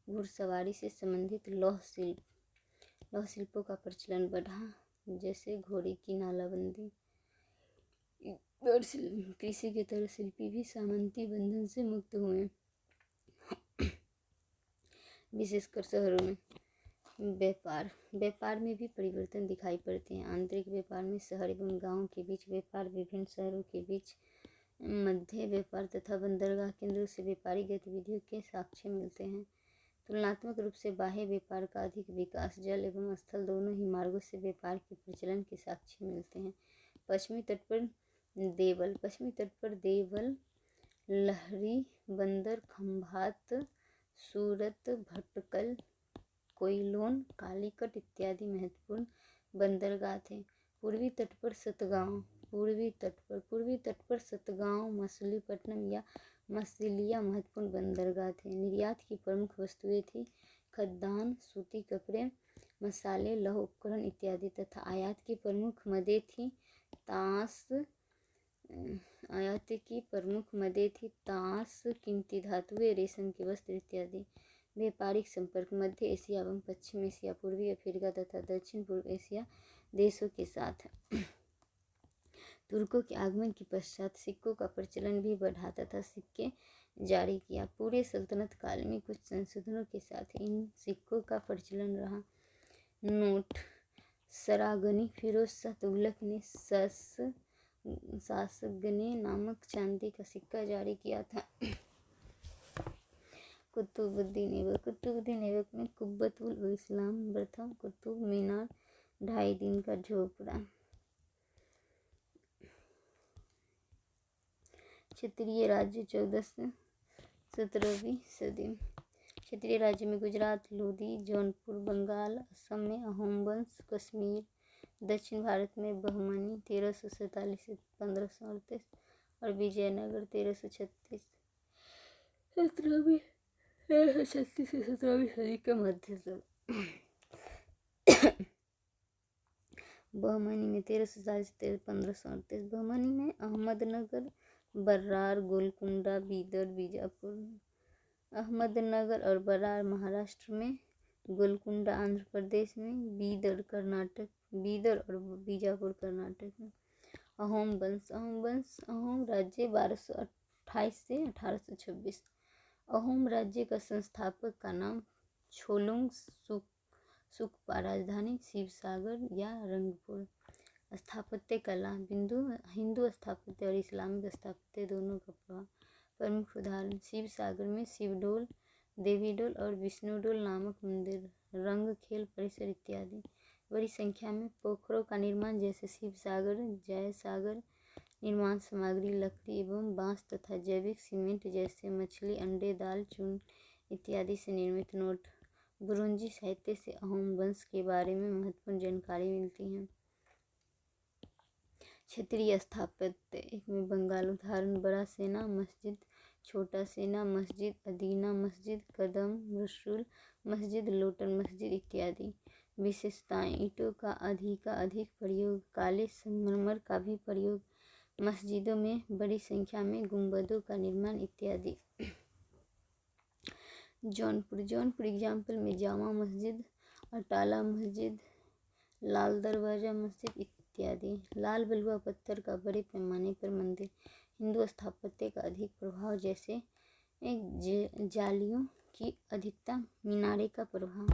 घुड़सवारी से संबंधित लौह शिल्पों का प्रचलन बढ़ा, जैसे घोड़े की नालाबंदी। कृषि के तरह शिल्पी भी सामंती बंधन से मुक्त हुए, विशेषकर शहरों में। व्यापार में भी परिवर्तन दिखाई पड़ते हैं। आंतरिक व्यापार में शहर एवं गांव के बीच व्यापार, विभिन्न शहरों के बीच मध्य व्यापार तथा बंदरगाह केंद्रों से व्यापारिक गतिविधियों के साक्ष्य मिलते हैं। तुलनात्मक रूप से बाह्य व्यापार का अधिक विकास, जल एवं स्थल दोनों ही मार्गों से व्यापार के प्रचलन के साक्ष्य मिलते हैं। पश्चिमी तट पर देवल, लहरी, बंदर, खंभात, सूरत, भटकल, कोइलोन, कालीकट इत्यादि महत्वपूर्ण बंदरगाह थे। पूर्वी तट पर सतगांव, मछलीपट्टनम या मछलिया महत्वपूर्ण बंदरगाह थे। निर्यात की प्रमुख वस्तुएं थी खाद्यान्न, सूती कपड़े, मसाले, लौह उपकरण इत्यादि तथा आयात की प्रमुख मदें थी तांस, कीमती धातुएं, रेशम के वस्त्र इत्यादि। व्यापारिक संपर्क मध्य एशिया एवं पश्चिम एशिया, पूर्वी अफ्रीका तथा दक्षिण पूर्व एशिया देशों के साथ। तुर्कों के आगमन के पश्चात सिक्कों का प्रचलन भी बढ़ा तथा सिक्के जारी किया। पूरे सल्तनत काल में कुछ संशोधनों के साथ इन सिक्कों का प्रचलन रहा। नोट सरागनी, फिरोज शाह तुगलक ने सासगने नामक चांदी का सिक्का जारी किया था। कुतुबुद्दीन ऐबक में कुब्बतुल इस्लाम प्रथम कुतुब मीनार, 2.5 दिन का झोपड़ा। क्षेत्रीय राज्य 14 से 17वीं सदी। क्षेत्रीय राज्य में गुजरात, लोधी, जौनपुर, बंगाल, असम में अहोम वंश, कश्मीर, दक्षिण भारत में बहमनी 1347 से 1538 और विजयनगर 1336 से 17वीं सदी के मध्य तक। बहमनी में 1340 से 1538। बहमनी में अहमदनगर, बर्रार, गोलकुंडा, बीदर, बीजापुर। अहमदनगर और बर्रार महाराष्ट्र में, गोलकुंडा आंध्र प्रदेश में, बीदर और बीजापुर कर्नाटक में। अहोम राज्य 1228 से 1826। अहोम राज्य का संस्थापक का नाम छोलुंग सुकपा, राजधानी शिवसागर या रंगपुर। स्थापत्य कला, हिंदू स्थापत्य और इस्लामिक स्थापत्य दोनों का प्रभाव। प्रमुख उदाहरण शिवसागर में शिवडोल, देवीडोल और विष्णुडोल नामक मंदिर, रंग खेल परिसर इत्यादि। बड़ी संख्या में पोखरों का निर्माण, जैसे शिवसागर, जयसागर। निर्माण सामग्री लकड़ी एवं बांस तथा जैविक सीमेंट जैसे मछली, अंडे, दाल, चून इत्यादि से निर्मित। नोट बुरुंजी साहित्य से अहोम वंश के बारे में महत्वपूर्ण जानकारी मिलती है। क्षेत्रीय स्थापत्य एक में बंगाल उदाहरण बड़ा सेना मस्जिद, छोटा सेना मस्जिद, अदीना मस्जिद, कदम रसूल मस्जिद, लोटन मस्जिद इत्यादि। विशेषताएं ईंटों का अधिक प्रयोग, काले संगमरमर का भी प्रयोग, मस्जिदों में बड़ी संख्या में गुंबदों का निर्माण इत्यादि। जौनपुर एग्जाम्पल में जामा मस्जिद, अटाला मस्जिद, लाल दरवाजा मस्जिद इत्यादि। लाल बलुआ पत्थर का बड़े पैमाने पर मंदिर, हिंदू स्थापत्य का अधिक प्रभाव जैसे जालियों की अधिकता, मीनारे का प्रभाव।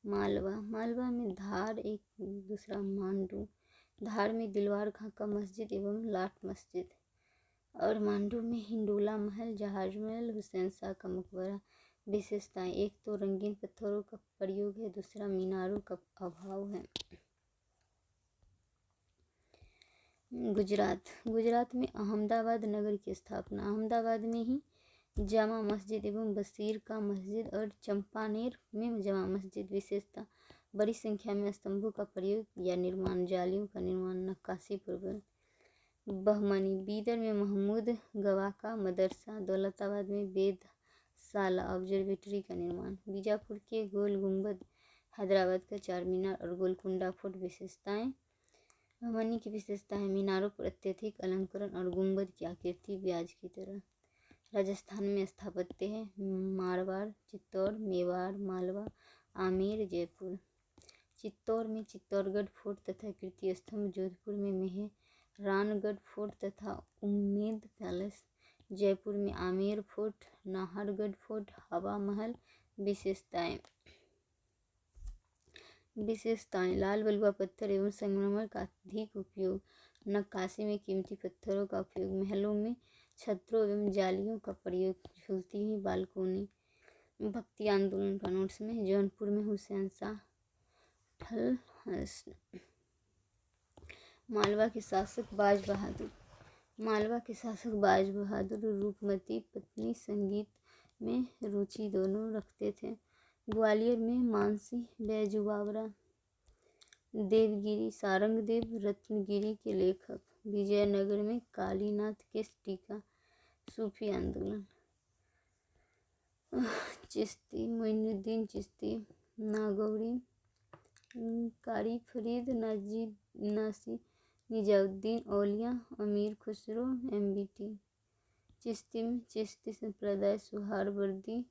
मालवा में धार एक दूसरा मांडू, धार में दिलवार खां का मस्जिद एवं लाट मस्जिद, और मांडू में हिंडोला महल, जहाज महल, हुसैन शाह का मकबरा। विशेषताएं एक तो रंगीन पत्थरों का प्रयोग है, दूसरा मीनारों का अभाव है। गुजरात में अहमदाबाद नगर की स्थापना, अहमदाबाद में ही जामा मस्जिद एवं बशीर का मस्जिद और चंपानेर में जामा मस्जिद। विशेषता बड़ी संख्या में स्तंभों का प्रयोग या निर्माण, जालियों का निर्माण, नक्काशी प्रबल। बहमनी बीदर में महमूद गवा का मदरसा, दौलताबाद में वेधशाला ऑब्जर्वेटरी का निर्माण। बीजापुर के गोल गुंबद, हैदराबाद का चार मीनार और गोलकुंडा फोर्ट। विशेषताएं बहमनी की विशेषता है मीनारों पर अत्यधिक अलंकरण और गुंबद की आकृति ब्याज की तरह। राजस्थान में स्थापत्य है मारवाड़, चित्तौड़, मेवाड़, मालवा, आमेर, जयपुर। चित्तौड़ में चित्तौड़गढ़ फोर्ट तथा कीर्ति स्तंभ, जोधपुर में मेहरानगढ़ फोर्ट तथा उम्मेद पैलेस, जयपुर में आमेर फोर्ट, नाहरगढ़ फोर्ट, हवा महल। विशेषताएं लाल बलुआ पत्थर एवं संगमरमर का अधिक उपयोग, नक्काशी में कीमती पत्थरों का उपयोग, महलों में छत्रों एवं जालियों का प्रयोग, झूलती हुई बालकोनी। भक्ति आंदोलन का नोट्स में जौनपुर में हुसैन शाह ठल, मालवा के शासक बाज बहादुर रूपमती पत्नी संगीत में रुचि दोनों रखते थे। ग्वालियर में मानसी बैजू बावरा, देवगिरी सारंगदेव रत्नगिरी के लेखक। विजयनगर में कालीनाथ के टीका। सूफी आंदोलन चिश्ती मोइनुद्दीन चिश्ती, नागौरी, कारी फरीद, नासी निजाउद्दीन औलिया, अमीर खुसरो, MBT। चिश्ती में चिश्ती संप्रदाय, सुहारवर्दी,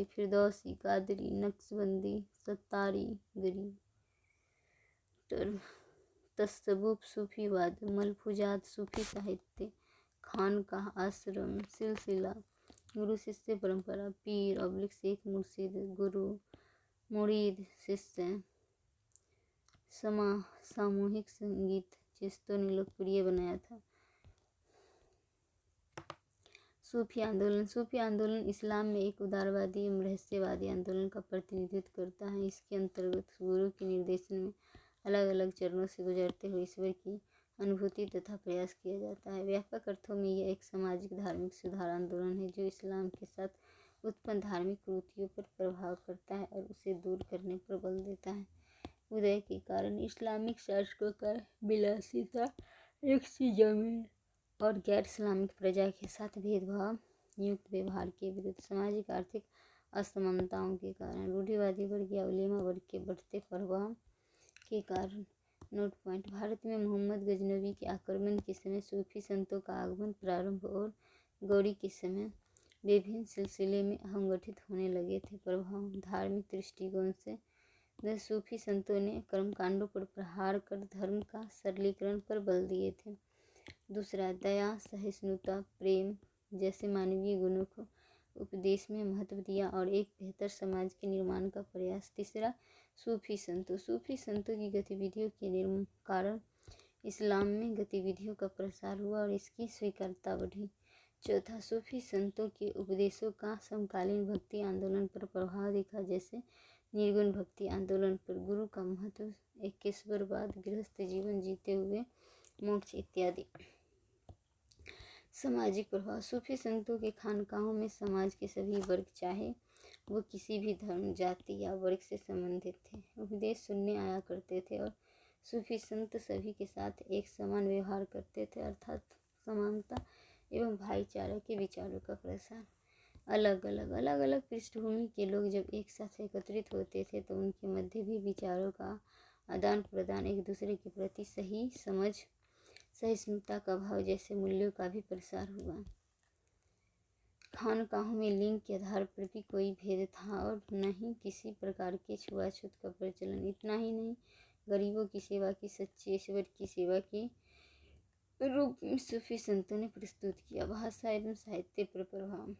फिरदौसी, कादरी, नक्शबंदी, सत्तारी, गरीब। तसव्वुफ सूफीवाद, मलफूजात सूफी साहित्य, खानकाह आश्रम, सिलसिला, गुरु शिष्य परंपरा, पीर शेख मुर्शिद, गुरु मुरीद शिष्य, सामूहिक संगीत चिश्तियों ने लोकप्रिय बनाया था। सूफी आंदोलन इस्लाम में एक उदारवादी एवं रहस्यवादी आंदोलन का प्रतिनिधित्व करता है। इसके अंतर्गत गुरु के निर्देशन में अलग अलग चरणों से गुजरते हुए ईश्वर की अनुभूति तथा प्रयास किया जाता है। व्यापक अर्थों में यह एक सामाजिक धार्मिक सुधार आंदोलन है जो इस्लाम के साथ उत्पन्न धार्मिक कुरीतियों पर प्रभाव करता है और उसे दूर करने पर बल देता है। उदय के कारण इस्लामिक शासकों का विलासिता, एक्सिज्म और गैर इस्लामिक प्रजा के साथ भेदभाव युक्त व्यवहार के विरुद्ध, सामाजिक आर्थिक असमानताओं के कारण, रूढ़िवादी वर्ग या उलेमा वर्ग के बढ़ते प्रभाव के कारण। नोट पॉइंट भारत में मोहम्मद गजनवी के आक्रमण के समय सूफी संतों का आगमन प्रारंभ और गौरी के समय विभिन्न सिलसिले में संगठित होने लगे थे। प्रभाव धार्मिक दृष्टिकोण से सूफी संतों ने कर्मकांडों पर प्रहार कर धर्म का सरलीकरण पर बल दिए थे। दूसरा, दया, सहिष्णुता, प्रेम जैसे मानवीय गुणों को उपदेश में महत्व दिया और एक बेहतर समाज के निर्माण का प्रयास। तीसरा, सूफी संतों की गतिविधियों के कारण इस्लाम में गतिविधियों का प्रसार हुआ और इसकी स्वीकार्यता बढ़ी। चौथा, सूफी संतों के उपदेशों का समकालीन भक्ति आंदोलन पर प्रभाव दिखा, जैसे निर्गुण भक्ति आंदोलन पर गुरु का महत्व, एकेश्वरवाद, गृहस्थ जीवन जीते हुए मोक्ष इत्यादि। सामाजिक प्रभाव सूफी संतों के खानकाहों में समाज के सभी वर्ग, चाहे वो किसी भी धर्म, जाति या वर्ग से संबंधित थे। उपदेश सुनने आया करते थे और सूफी संत सभी के साथ एक समान व्यवहार करते थे, अर्थात समानता एवं भाईचारा के विचारों का प्रसार। अलग अलग पृष्ठभूमि के लोग जब एक साथ एकत्रित होते थे तो उनके मध्य भी विचारों का आदान प्रदान, एक दूसरे के प्रति सही समझ, सहिष्णुता का भाव जैसे मूल्यों का भी प्रसार हुआ। खानकाहों में लिंग के आधार पर भी कोई भेद था और न ही किसी प्रकार के छुआछूत का प्रचलन। इतना ही नहीं, गरीबों की सेवा की सच्ची ईश्वर की सेवा के रूप में सूफी संतों ने प्रस्तुत किया। भाषा एवं साहित्य पर प्रभाव।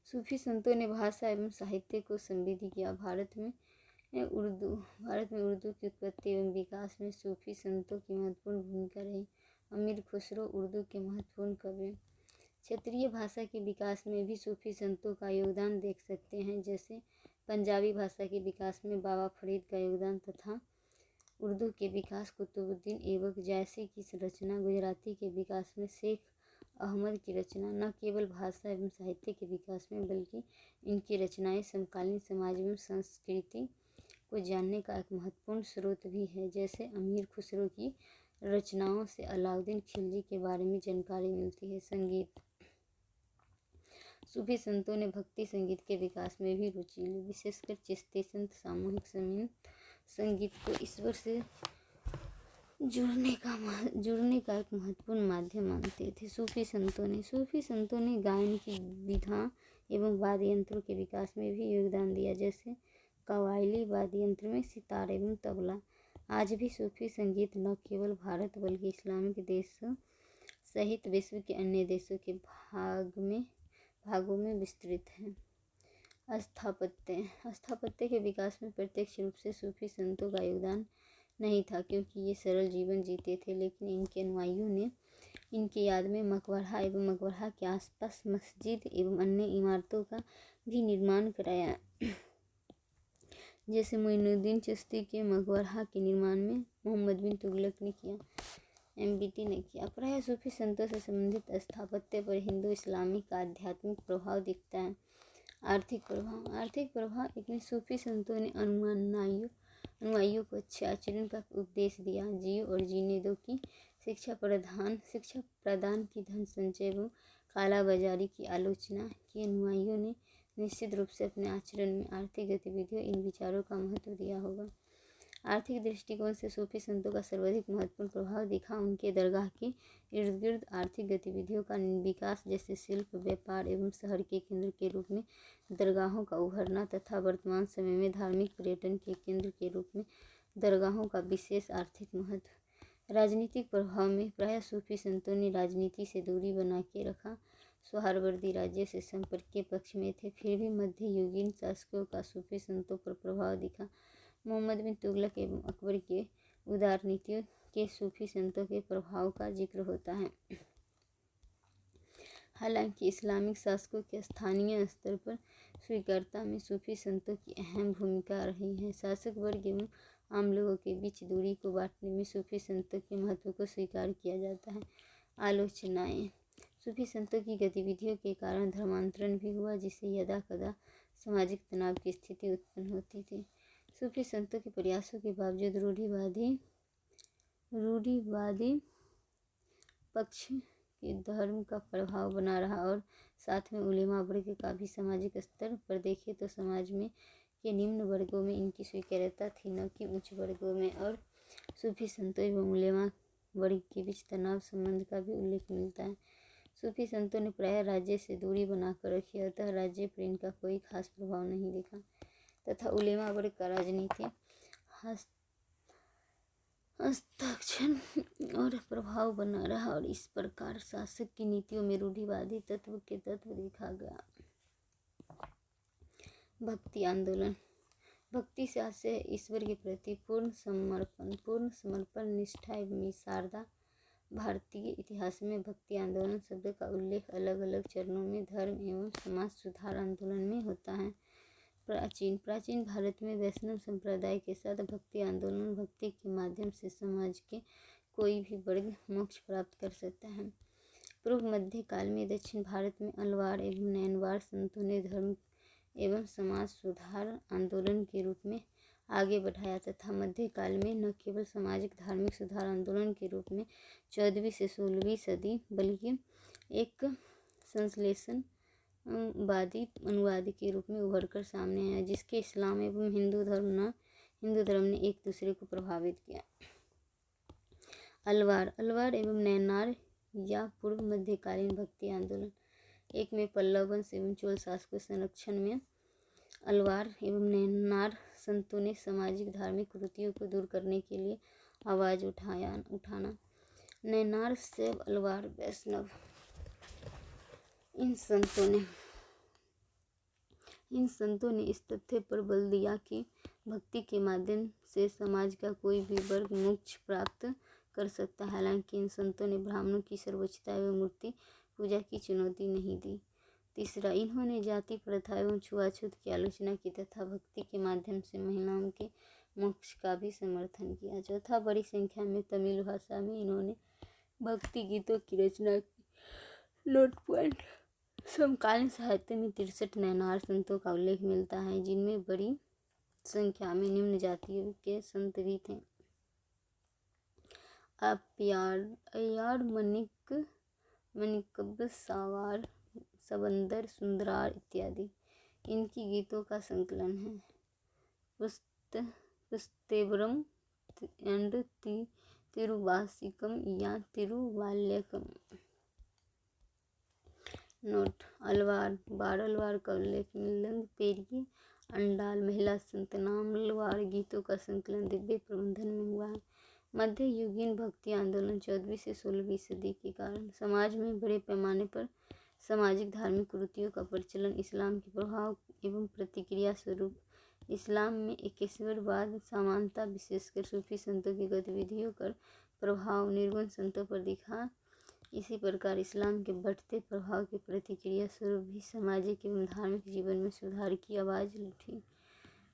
सूफी संतों ने भाषा एवं साहित्य को समृद्ध किया। भारत में उर्दू की उत्पत्ति एवं विकास में सूफी संतों की महत्वपूर्ण भूमिका रही। अमीर खुसरो उर्दू के महत्वपूर्ण कवि। क्षेत्रीय भाषा के विकास में भी सूफी संतों का योगदान देख सकते हैं, जैसे पंजाबी भाषा के विकास में बाबा फरीद का योगदान तथा उर्दू के विकास कुतुबुद्दीन ऐबक जैसी की रचना, गुजराती के विकास में शेख अहमद की रचना। न केवल भाषा एवं साहित्य के विकास में बल्कि इनकी रचनाएं समकालीन समाज एवं संस्कृति को जानने का एक महत्वपूर्ण स्रोत भी है। जैसे अमीर खुसरो की रचनाओं से अलाउद्दीन खिलजी के बारे में जानकारी मिलती है। संगीत। सूफी संतों ने भक्ति संगीत के विकास में भी रुचि ली। विशेषकर चिश्ती संत सामूहिक संगीत को ईश्वर से जुड़ने का एक महत्वपूर्ण माध्यम मानते थे। सूफी संतों ने गायन की विधा एवं वाद्य यंत्रों के विकास में भी योगदान दिया, जैसे कव्वाली वाद्य यंत्र में सितार एवं तबला। आज भी सूफी संगीत न केवल भारत बल्कि इस्लामिक देशों सहित विश्व के अन्य देशों के भागों में विस्तृत है। स्थापत्य के विकास में प्रत्यक्ष रूप से सूफी संतों का योगदान नहीं था, क्योंकि ये सरल जीवन जीते थे, लेकिन इनके अनुयायियों ने इनके याद में मकबरा एवं मकबरा के आसपास मस्जिद एवं अन्य इमारतों का भी निर्माण कराया। जैसे मोइनुद्दीन चिश्ती के मकबरा के निर्माण में मोहम्मद बिन तुगलक ने किया, MBT ने किया। प्रायः सूफी संतों से संबंधित स्थापत्य पर हिंदू इस्लामिक का आध्यात्मिक प्रभाव दिखता है। आर्थिक प्रभाव इसमें सूफी संतों ने अनुयायियों को अच्छे आचरण का उपदेश दिया। जियो और जीने दो की शिक्षा प्रदान की, धन संचय एवं कालाबाजारी की आलोचना की। अनुयायियों ने निश्चित रूप से अपने आचरण में आर्थिक गतिविधियों इन विचारों का महत्व दिया होगा। आर्थिक दृष्टिकोण से सूफी संतों का सर्वाधिक महत्वपूर्ण प्रभाव दिखा उनके दरगाह के इर्द गिर्द आर्थिक गतिविधियों का विकास, जैसे शिल्प, व्यापार एवं शहर के केंद्र के रूप में दरगाहों का उभरना तथा वर्तमान समय में धार्मिक पर्यटन के केंद्र के रूप में दरगाहों का विशेष आर्थिक महत्व। राजनीतिक प्रभाव में प्रायः सूफी संतों ने राजनीति से दूरी बना के रखा। सोहरावर्दी राज्य से संपर्क के पक्ष में थे, फिर भी मध्ययुगीन शासकों का सूफी संतों पर प्रभाव दिखा। मोहम्मद बिन तुगलक एवं अकबर के उदार नीतियों के सूफी संतों के प्रभाव का जिक्र होता है। हालांकि इस्लामिक शासकों के स्थानीय स्तर पर स्वीकार्यता में सूफी संतों की अहम भूमिका रही है। शासक वर्ग एवं आम लोगों के बीच दूरी को बांटने में सूफी संतों के महत्व को स्वीकार किया जाता है। आलोचनाएं। सूफी संतों की गतिविधियों के कारण धर्मांतरण भी हुआ, जिससे यदाकदा सामाजिक तनाव की स्थिति उत्पन्न होती थी। सूफी संतों के प्रयासों के बावजूद रूढ़िवादी पक्ष के धर्म का प्रभाव बना रहा और साथ में उलेमा वर्ग का भी सामाजिक स्तर पर देखें तो समाज में के निम्न वर्गों में इनकी स्वीकार्यता थी, न कि उच्च वर्गों में। और सूफी संतों एवं उलेमा वर्ग के बीच तनाव संबंध का भी उल्लेख मिलता है। सूफी संतों ने प्रायः राज्य से दूरी बनाकर रखी, अतः राज्य पर इनका कोई खास प्रभाव नहीं दिखा तथा उलेमा वर्ग का राजनीति हस्ताक्षर और प्रभाव बना रहा और इस प्रकार शासक की नीतियों में रूढ़िवादी तत्व दिखा गया। भक्ति आंदोलन। भक्ति से आशय ईश्वर के प्रति पूर्ण समर्पण, निष्ठा एवं शारदा। भारतीय इतिहास में भक्ति आंदोलन शब्द का उल्लेख अलग अलग चरणों में धर्म एवं समाज सुधार आंदोलन में होता है। प्राचीन भारत में वैष्णव संप्रदाय के साथ भक्ति आंदोलन, भक्ति के माध्यम से समाज के कोई भी वर्ग मोक्ष प्राप्त कर सकता है। पूर्व मध्य काल में दक्षिण भारत में अलवार एवं नैनवार संतों ने धर्म एवं समाज सुधार आंदोलन के रूप में आगे बढ़ाया तथा मध्यकाल में न केवल सामाजिक धार्मिक सुधार आंदोलन के रूप में 14वीं से 16वीं सदी बल्कि एक संश्लेषणवादी अनुवाद के रूप में उभरकर सामने आया, जिसके इस्लाम एवं हिंदू धर्म ने एक दूसरे को प्रभावित किया। अलवार एवं नैनार या पूर्व मध्यकालीन भक्ति आंदोलन। एक में पल्लव वंश एवं चोल शासकों संरक्षण में अलवार एवं नैनार संतों ने सामाजिक धार्मिक कुरीतियों को दूर करने के लिए आवाज उठाना। नैनार शैव अलवार वैष्णव इन संतों ने इस तथ्य पर बल दिया कि भक्ति के माध्यम से समाज का कोई भी वर्ग मोक्ष प्राप्त कर सकता है। हालांकि इन संतों ने ब्राह्मणों की सर्वोच्चता एवं मूर्ति पूजा की चुनौती नहीं दी। तीसरा, इन्होंने जाति प्रथा एवं छुआछूत की आलोचना की तथा भक्ति के माध्यम से महिलाओं के मोक्ष का भी समर्थन किया। चौथा, बड़ी संख्या में तमिल भाषा में इन्होंने भक्ति गीतों की रचना की। नोट पॉइंट: समकालीन साहित्य में 63 नैनार संतों का उल्लेख मिलता है, जिनमें बड़ी संख्या में निम्न जातियों के संत भी थे: अय्यार, मणिकब्ब, सावार, सबंदर, सुंदरार इत्यादि। इनकी गीतों का संकलन है पुस्तैवरम एंड तिरुवासिकम या तिरुवाल्यकम। नोट: अलवार का उल्लेख मिलंग-पेरिये अंडाल महिला संत नामलवार गीतों का संकलन दिव्य प्रबंधन में हुआ है। मध्ययुगीन भक्ति आंदोलन 14वीं से 16वीं सदी के कारण समाज में बड़े पैमाने पर सामाजिक धार्मिक कुरीतियों का प्रचलन, इस्लाम के प्रभाव एवं प्रतिक्रिया स्वरूप इस्लाम में एकेश्वरवाद समानता, विशेषकर सूफी संतों की गतिविधियों का प्रभाव निर्गुण संतों पर दिखा। इसी प्रकार इस्लाम के बढ़ते प्रभाव की प्रतिक्रिया स्वरूप भी सामाजिक एवं धार्मिक जीवन में सुधार की आवाज़ उठी।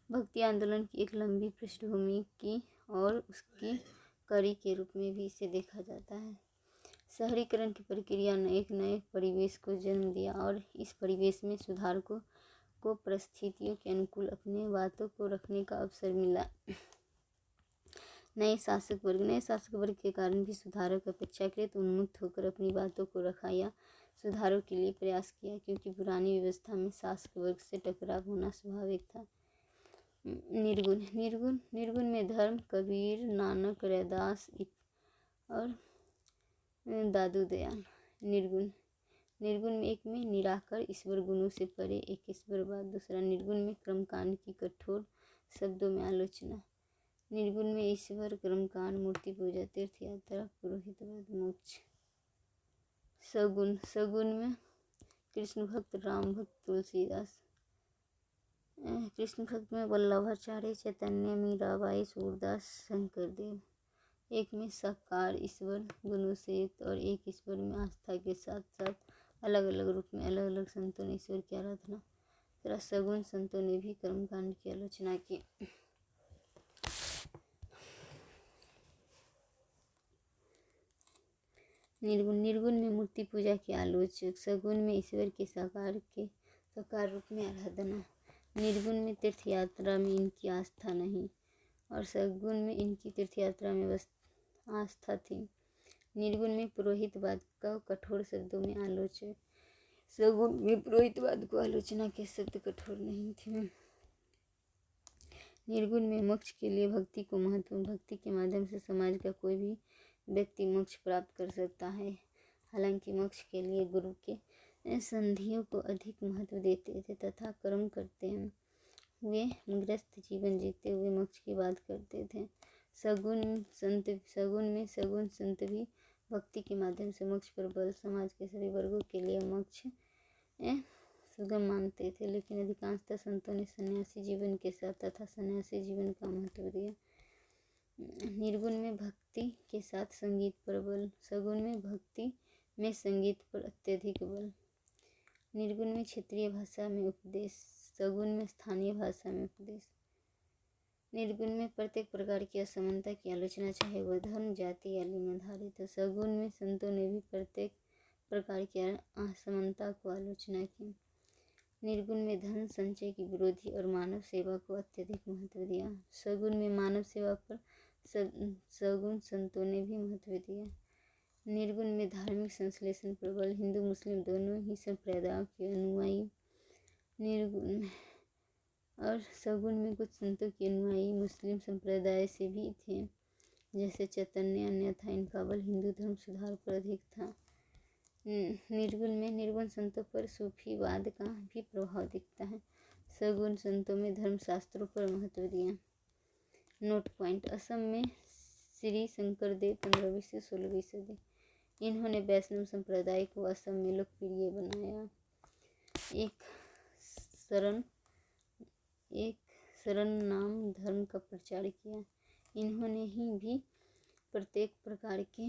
भक्ति आंदोलन की एक लंबी पृष्ठभूमि की और उसकी कड़ी के रूप में भी इसे देखा जाता है। शहरीकरण की प्रक्रिया ने एक नए परिवेश को जन्म दिया और इस परिवेश में सुधारकों को परिस्थितियों के अनुकूल अपने बातों को रखने का अवसर मिला। नए शासक वर्ग के कारण भी सुधारक अपेक्षाकृत उन्मुक्त होकर अपनी बातों को रखा या सुधारों के लिए प्रयास किया, क्योंकि पुरानी व्यवस्था में शासक वर्ग से टकराव होना स्वाभाविक था। निर्गुण में धर्म, कबीर, नानक, रैदास और दादू दयाल। निर्गुण में एक में निराकार ईश्वर गुणों से परे एक ईश्वरवाद। दूसरा, निर्गुण में कर्मकांड की कठोर शब्दों में आलोचना। निर्गुण में ईश्वर, कर्मकांड, मूर्ति पूजा, तीर्थ यात्रा, पुरोहितवाद, मोक्ष। सगुण में कृष्ण भक्त, राम भक्त, तुलसीदास। कृष्ण भक्त में वल्लभाचार्य, चैतन्य, मीराबाई, सूरदास, शंकरदेव। एक में साकार ईश्वर गुणों से युक्त और एक ईश्वर में आस्था के साथ साथ अलग अलग रूप में अलग अलग संतों ने ईश्वर की आराधना। तरह सगुण संतों ने भी कर्मकांड की आलोचना की। निर्गुण में मूर्ति पूजा के आलोचक। सगुण में ईश्वर के साकार रूप में आराधना। निर्गुण में तीर्थ यात्रा में इनकी आस्था नहीं और सगुण में इनकी तीर्थ यात्रा में आस्था थी। निर्गुण में पुरोहितवाद का कठोर शब्दों में आलोचक। सगुण में पुरोहितवाद को आलोचना के शब्द कठोर नहीं थे। निर्गुण में मोक्ष के लिए भक्ति को महत्व। भक्ति के माध्यम से समाज का कोई भी व्यक्ति मोक्ष प्राप्त कर सकता है। हालांकि मोक्ष के लिए गुरु के संधियों को अधिक महत्व देते थे तथा कर्म करते हुए गृहस्थ जीवन जीते हुए मोक्ष की बात करते थे। सगुण में सगुण संत भी भक्ति के माध्यम से मोक्ष पर बल, समाज के सभी वर्गों के लिए मोक्ष सुगम मानते थे, लेकिन अधिकांशतः संतों ने सन्यासी जीवन के साथ तथा सन्यासी जीवन का महत्व दिया। निर्गुण में भक्ति के साथ संगीत पर बल। सगुण में भक्ति में संगीत पर अत्यधिक बल। निर्गुण में क्षेत्रीय भाषा में उपदेश, सगुण में स्थानीय भाषा में उपदेश। निर्गुण में प्रत्येक प्रकार की असमानता की आलोचना, चाहे वह धर्म, जाति या लिंग आधारित हो। सगुण में संतों ने भी प्रत्येक प्रकार की असमानता को आलोचना की। निर्गुण में धन संचय की विरोधी और मानव सेवा को अत्यधिक महत्व दिया। सगुण में मानव सेवा पर सगुण संतों ने भी महत्व दिया। निर्गुण में धार्मिक संश्लेषण प्रबल, हिंदू मुस्लिम दोनों ही संप्रदायों के अनुयायी निर्गुण में, और सगुण में कुछ संतों के अनुयायी मुस्लिम संप्रदाय से भी थे, जैसे चैतन्य, अन्यथा इनका बल हिंदू धर्म सुधार पर अधिक था। निर्गुण में निर्गुण संतों पर सूफीवाद का भी प्रभाव दिखता है। सगुण संतों में धर्मशास्त्रों पर महत्व दिया। नोट पॉइंट: असम में श्री शंकरदेव 15वीं से 16वीं सदी। इन्होंने वैष्णव संप्रदाय को असम में लोकप्रिय बनाया। एक शरण नाम धर्म का प्रचार किया। इन्होंने ही भी प्रत्येक प्रकार के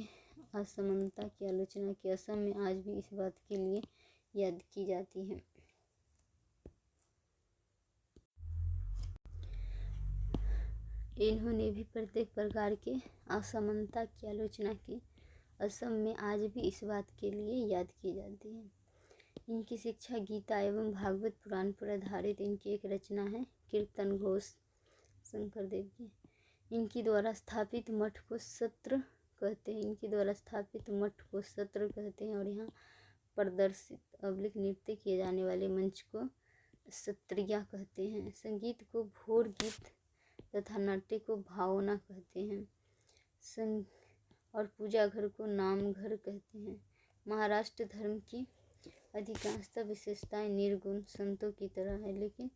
असमानता की आलोचना की। असम में आज भी इस बात के लिए याद की जाती है। इन्होंने भी प्रत्येक प्रकार के असमानता की आलोचना की। असम में आज भी इस बात के लिए याद की जाती है। इनकी शिक्षा गीता एवं भागवत पुराण पर आधारित इनकी एक रचना है कीर्तन घोष, शंकरदेव की। इनकी द्वारा स्थापित मठ को सत्र कहते हैं। और यहाँ प्रदर्शित नृत्य किए जाने वाले मंच को सत्रिया कहते हैं। संगीत को भोर गीत तथा नाट्य को भावना कहते हैं। और पूजा घर को नाम घर कहते हैं। महाराष्ट्र धर्म की अधिकांशतः विशेषताएं निर्गुण संतों की तरह है, लेकिन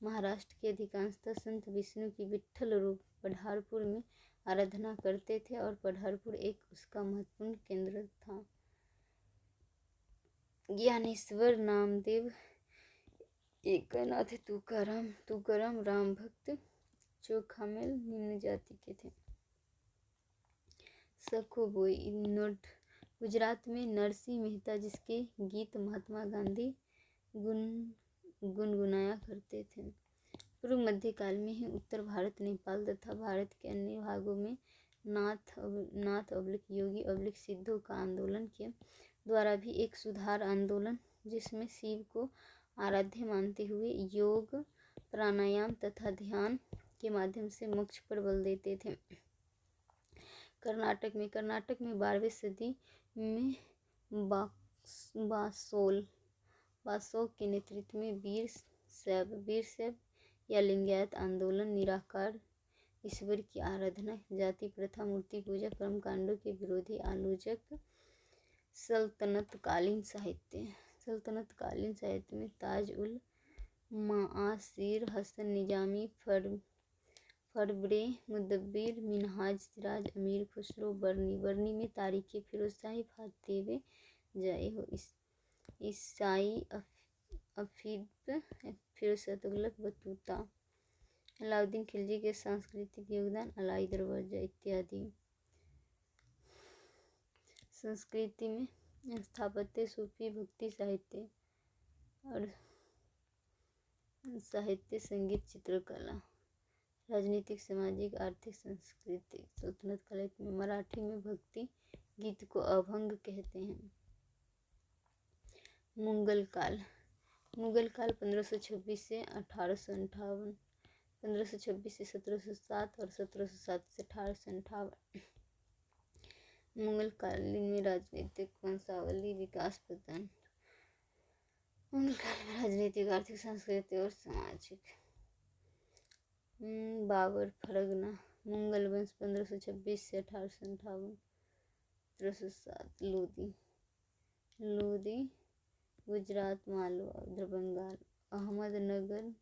महाराष्ट्र के अधिकांशतः संत विष्णु की विट्ठल रूप पढ़ारपुर में आराधना करते थे और पढ़ारपुर एक उसका महत्वपूर्ण केंद्र था। ज्ञानेश्वर, नामदेव, एकनाथ, तुकाराम राम भक्त चोखामेल निम्न जाति के थे। सखोबोई नोट: गुजरात में नरसिंह मेहता, जिसके गीत महात्मा गांधी गुनगुनाया करते थे। पूर्व मध्यकाल में ही उत्तर भारत, नेपाल तथा भारत के अन्य भागों में नाथ/योगी/सिद्धों का आंदोलन के द्वारा भी एक सुधार आंदोलन, जिसमें शिव को आराध्य मानते हुए योग, प्राणायाम तथा ध्यान के माध्यम से मोक्ष पर बल देते थे। कर्नाटक में 12वीं सदी में बासोक के नेतृत्व में वीर शैव या लिंगायत आंदोलन निराकार ईश्वर की आराधना, जाति प्रथा, मूर्ति पूजा, कर्मकांडों के विरोधी आलोचक। सल्तनतकालीन साहित्य में ताज उल माआसिर, हसन निजामी, फरबरे मुदब्बिर, मिनहाज सिराज, अमीर खुसरो, बरनी में तारीख़ फिरोज़शाही, फातेह जाए हो, ईसाई अफीद, फिरोज़शाह तुगलक, बतूता, अलाउद्दीन खिलजी के सांस्कृतिक योगदान, अलाई दरवाजा इत्यादि। संस्कृति में स्थापत्य, सूफी, भक्ति साहित्य और संगीत, चित्रकला। राजनीतिक, सामाजिक, आर्थिक, सांस्कृतिक। सल्तनत काल में मराठी में भक्ति गीत को अभंग कहते हैं। मुगल काल 1526 से 1858, 1526 से 1707 और 1707 से 1858। मुगल कालीन में राजनीतिक वंशावली विकास प्रदान। मुगल काल में राजनीतिक, आर्थिक, सांस्कृतिक और सामाजिक। बाबर फरगना मुगल वंश 1526 से 1858, 1707। लोदी गुजरात, मालवा, बंगाल, अहमदनगर,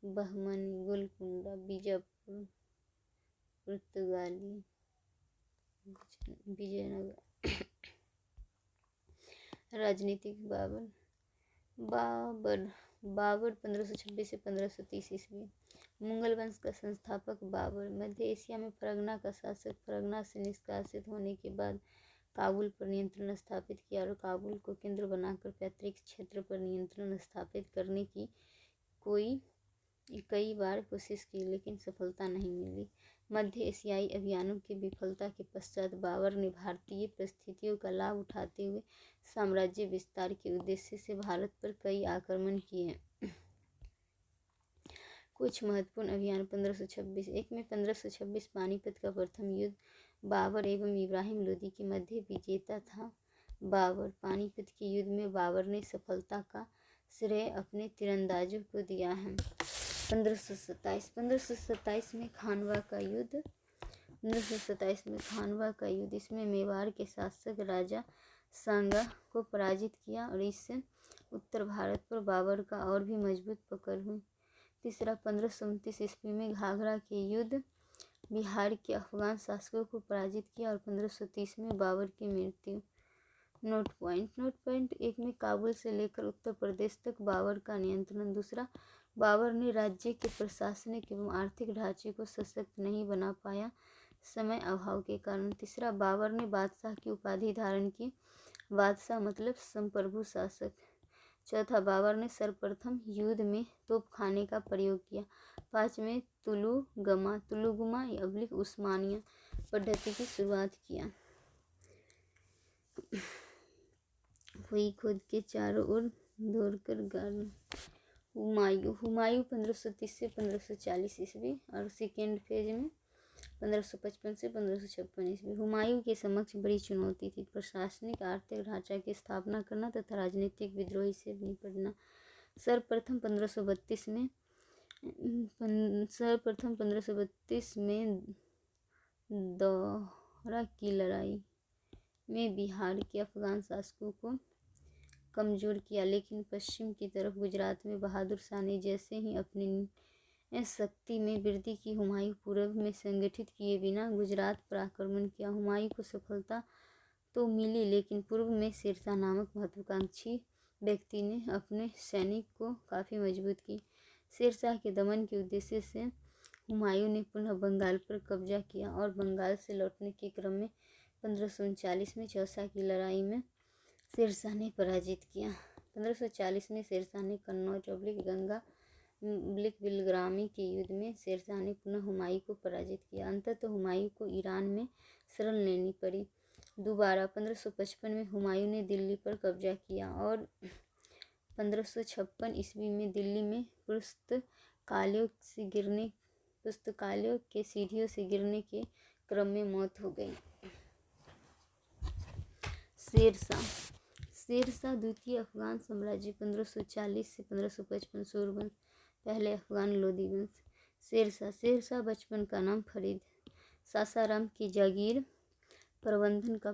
बहमनी, गोलकुंडा, बीजापुर, पुर्तगाली, विजयनगर। राजनीतिक बाबर 1526 से 1530 ईस्वी। मुगल वंश का संस्थापक बाबर। मध्य एशिया में फरगना का शासक। फरगना से निष्कासित होने के बाद काबुल पर नियंत्रण स्थापित किया और काबुल को केंद्र बनाकर पैतृक क्षेत्र पर नियंत्रण स्थापित करने की कोई कई बार कोशिश की लेकिन सफलता नहीं मिली। मध्य एशियाई अभियानों की विफलता के पश्चात बाबर ने भारतीय परिस्थितियों का लाभ उठाते हुए साम्राज्य विस्तार के उद्देश्य से भारत पर कई आक्रमण किए। कुछ महत्वपूर्ण अभियान 1526 एक में 1526 पानीपत का प्रथम युद्ध बाबर एवं इब्राहिम लोदी के मध्य विजेता था। बाबर पानीपत के युद्ध में बाबर ने सफलता का श्रेय अपने तीरंदाजों को दिया है। 1527 में खानवा का युद्ध 1527 में खानवा का युद्ध इसमें मेवाड़ के शासक राजा सांगा को पराजित किया और इससे उत्तर भारत पर बाबर का और भी मजबूत पकड़ हुई। तीसरा 1529 ईस्वी में घाघरा के युद्ध बिहार के अफगान शासकों को पराजित किया और 1530 में बाबर की मृत्यु। नोट पॉइंट एक में काबुल से लेकर उत्तर प्रदेश तक बाबर का नियंत्रण। दूसरा, बाबर ने राज्य के प्रशासनिक एवं आर्थिक ढांचे को सशक्त नहीं बना पाया समय अभाव के कारण। तीसरा, बाबर ने बादशाह की उपाधि धारण की, बादशाह मतलब संप्रभु शासक। चौथा, बाबर ने सर्वप्रथम युद्ध में तोपखाने का प्रयोग किया। पाँचवें, तुलुगमा उस्मानिया पद्धति की शुरुआत किया। हुई खुद के चारों ओर दौड़कर गाड़। हुमायूं 1530 से 1540 ईस्वी और सेकेंड फेज में 1555 से 1556 ईस्वी। हुमायूं के समक्ष बड़ी चुनौती थी प्रशासनिक आर्थिक ढांचा की स्थापना करना तथा राजनीतिक विद्रोही से निपटना। सर्वप्रथम 1532 में दौरा की लड़ाई में बिहार के अफगान शासकों को कमजोर किया, लेकिन पश्चिम की तरफ गुजरात में बहादुर शाह ने जैसे ही अपनी शक्ति में वृद्धि की, हुमायूं पूर्व में संगठित किए बिना गुजरात पर आक्रमण किया। हुमायूं को सफलता तो मिली, लेकिन पूर्व में शेरशाह नामक महत्वाकांक्षी व्यक्ति ने अपने सैनिक को काफ़ी मजबूत की। शेरशाह के दमन के उद्देश्य से हुमायूं ने पुनः बंगाल पर कब्जा किया और बंगाल से लौटने के क्रम में 1539 में चौसा की लड़ाई में शेरशाह ने पराजित किया। 1540 में शेरशाह ने कन्नौज गंगा बिलग्रामी के युद्ध में शेरशाह ने पुनः हुमायूं को पराजित किया। अंततः हुमायूं को ईरान में शरण लेनी पड़ी। दोबारा 1555 में हुमायूं ने दिल्ली पर कब्जा किया और 1556 ईस्वी में दिल्ली में पुस्तकालयों के सीढ़ियों से गिरने के क्रम में मौत हो गई। शेरशाह द्वितीय अफगान साम्राज्य 1540 से 1555 सूर्यवंश पहले अफगान लोदी वंश। शेरशाह बचपन का नाम फरीद सासाराम की जागीर प्रबंधन का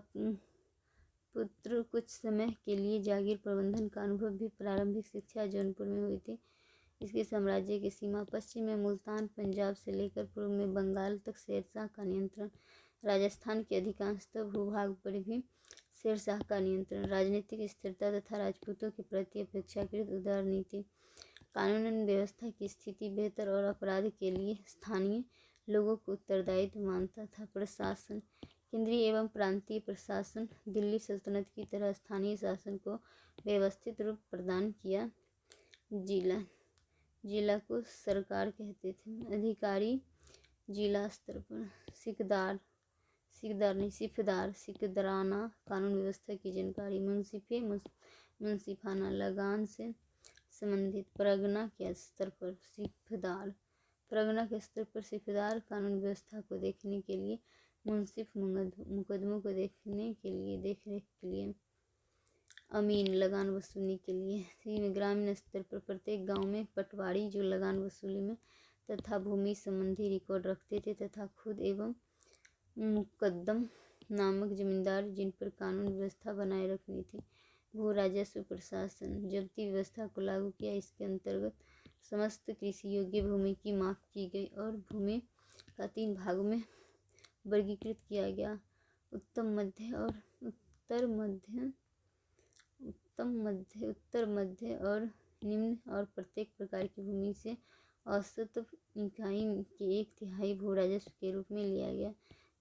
पुत्र। कुछ समय के लिए जागीर प्रबंधन का अनुभव भी प्रारंभिक शिक्षा जौनपुर में हुई थी। इसके साम्राज्य की सीमा पश्चिम में मुल्तान पंजाब से लेकर पूर्व में बंगाल तक शेरशाह का नियंत्रण। राजस्थान के अधिकांशतः भूभाग पर भी शेरशाह का नियंत्रण। राजनीतिक स्थिरता तथा राजपूतों के प्रति अपेक्षाकृत उदार नीति। कानून व्यवस्था की स्थिति बेहतर और अपराध के लिए स्थानीय लोगों को उत्तरदायित्व मानता था। प्रशासन केंद्रीय एवं प्रांतीय प्रशासन दिल्ली सल्तनत की तरह स्थानीय शासन को व्यवस्थित रूप प्रदान किया। जिला को सरकार कहते थे। अधिकारी जिला स्तर पर सिकदाराना कानून व्यवस्था की जानकारी। मुंसिफाना लगान से संबंधित। परगना के स्तर पर सिफदार कानून व्यवस्था को देखने के लिए, मुंसिफ मुकदमों को देखने के लिए, देखरेख के लिए। अमीन लगान वसूलने के लिए। ग्रामीण स्तर पर प्रत्येक गांव में पटवारी जो लगान वसूली में तथा भूमि संबंधी रिकॉर्ड रखते थे तथा खुद एवं मुकद्दम नामक जमींदार जिन पर कानून व्यवस्था बनाए रखनी थी। भू राजस्व प्रशासन जब्ती व्यवस्था को लागू किया। इसके अंतर्गत समस्त कृषि योग्य भूमि की माप की गई और भूमि का 3 भागों में वर्गीकृत किया गया। उत्तर मध्य और निम्न और प्रत्येक प्रकार की भूमि से औसत इकाई के 1/3 भू राजस्व के रूप में लिया गया।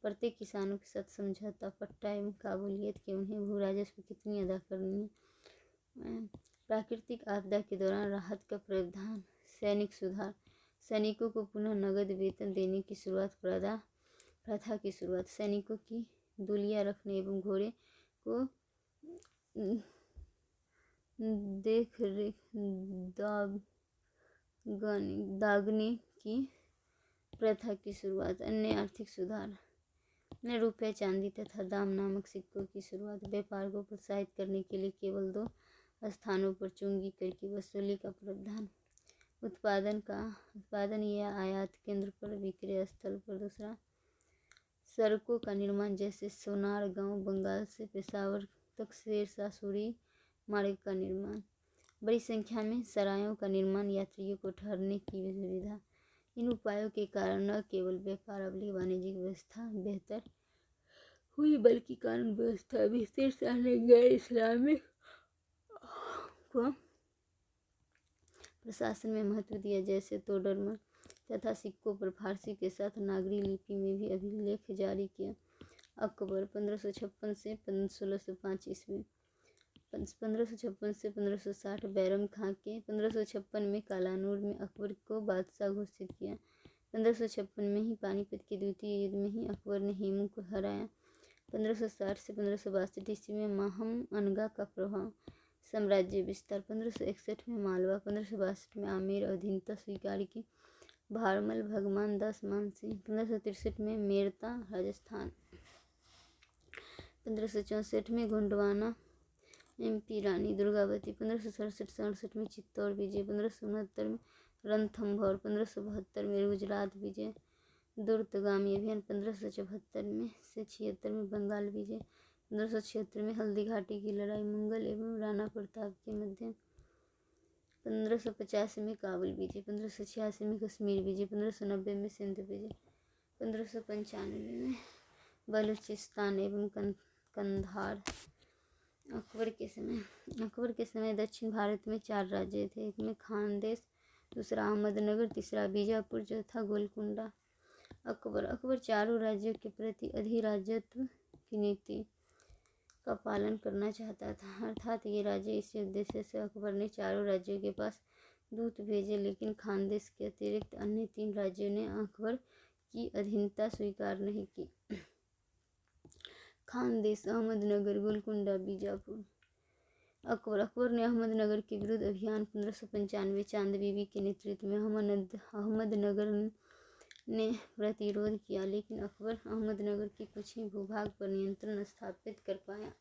प्रत्येक किसानों के साथ समझौता, पट्टा एवं काबूलियत के उन्हें भू राजस्व कितनी अदा करनी है। प्राकृतिक आपदा के दौरान राहत का प्रावधान। सैनिक सुधार सैनिकों को पुनः नगद वेतन देने की शुरुआत। प्रथा की शुरुआत। सैनिकों की दुलिया रखने एवं घोड़े को देख रेख दागने की प्रथा की शुरुआत। अन्य आर्थिक सुधार ने रुपये, चांदी तथा दाम नामक सिक्कों की शुरुआत। व्यापार को प्रोत्साहित करने के लिए केवल 2 स्थानों पर चुंगी कर की वसूली का प्रावधान। उत्पादन या आयात केंद्र पर, विक्रय स्थल पर दूसरा। सड़कों का निर्माण, जैसे सोनार गांव बंगाल से पेशावर तक शेरशाह सूरी मार्ग का निर्माण। बड़ी संख्या में सरायों का निर्माण, यात्रियों को ठहरने की सुविधा। इन उपायों के कारण न केवल व्यापार और वाणिज्यिक व्यवस्था बेहतर हुई, बल्कि कानून व्यवस्था भी शेरशाह ने गैर इस्लामिक को प्रशासन में महत्व दिया, जैसे तोडरमल तथा सिक्कों पर फारसी के साथ नागरी लिपि में भी अभिलेख जारी किया। अकबर 1556 से 1605 ईस्वी, 1556 से 1560। बैरम खां के 1556 में कालानूर में अकबर को बादशाह घोषित किया। 1556 में ही पानीपत के द्वितीय युद्ध में ही अकबर ने हेमू को हराया। 1560 से 1562 ईस्वी में माहम अनगा का प्रभाव साम्राज्य विस्तार। 1561 में मालवा, 1562 में आमेर अधीनता स्वीकार की। भारमल भगवान दास मानसिंह। 1563 में मेरता राजस्थान। 1564 में गोंडवाना एमपी रानी दुर्गावती। 1567 में चित्तौड़ विजय। 1569 में रणथंभौर। 1572 में गुजरात विजय दुर्तगामी अभियान। 1574 में से 76 में बंगाल विजय। 1576 में हल्दी घाटी की लड़ाई मुगल एवं राणा प्रताप के मध्य। 1585 में काबुल विजय। 1586 में कश्मीर विजय। 1590 में सिंध विजय। 1595 में बलूचिस्तान एवं कंधार। अकबर के समय दक्षिण भारत में 4 राज्य थे। एक में खानदेश, दूसरा अहमदनगर, तीसरा बीजापुर, चौथा गोलकुंडा। अकबर चारों राज्यों के प्रति अधिराज्यत्व की नीति का पालन करना चाहता था, अर्थात ये राज्य। इसी उद्देश्य से अकबर ने चारों राज्यों के पास दूत भेजे, लेकिन खानदेश के अतिरिक्त अन्य 3 राज्यों ने अकबर की अधीनता स्वीकार नहीं की। खानदेश, अहमदनगर, गोलकुंडा, बीजापुर। अकबर ने अहमदनगर के विरुद्ध अभियान 1595 चांद बीबी के नेतृत्व में अहमदनगर ने प्रतिरोध किया, लेकिन अकबर अहमदनगर के कुछ ही भूभाग पर नियंत्रण स्थापित कर पाया।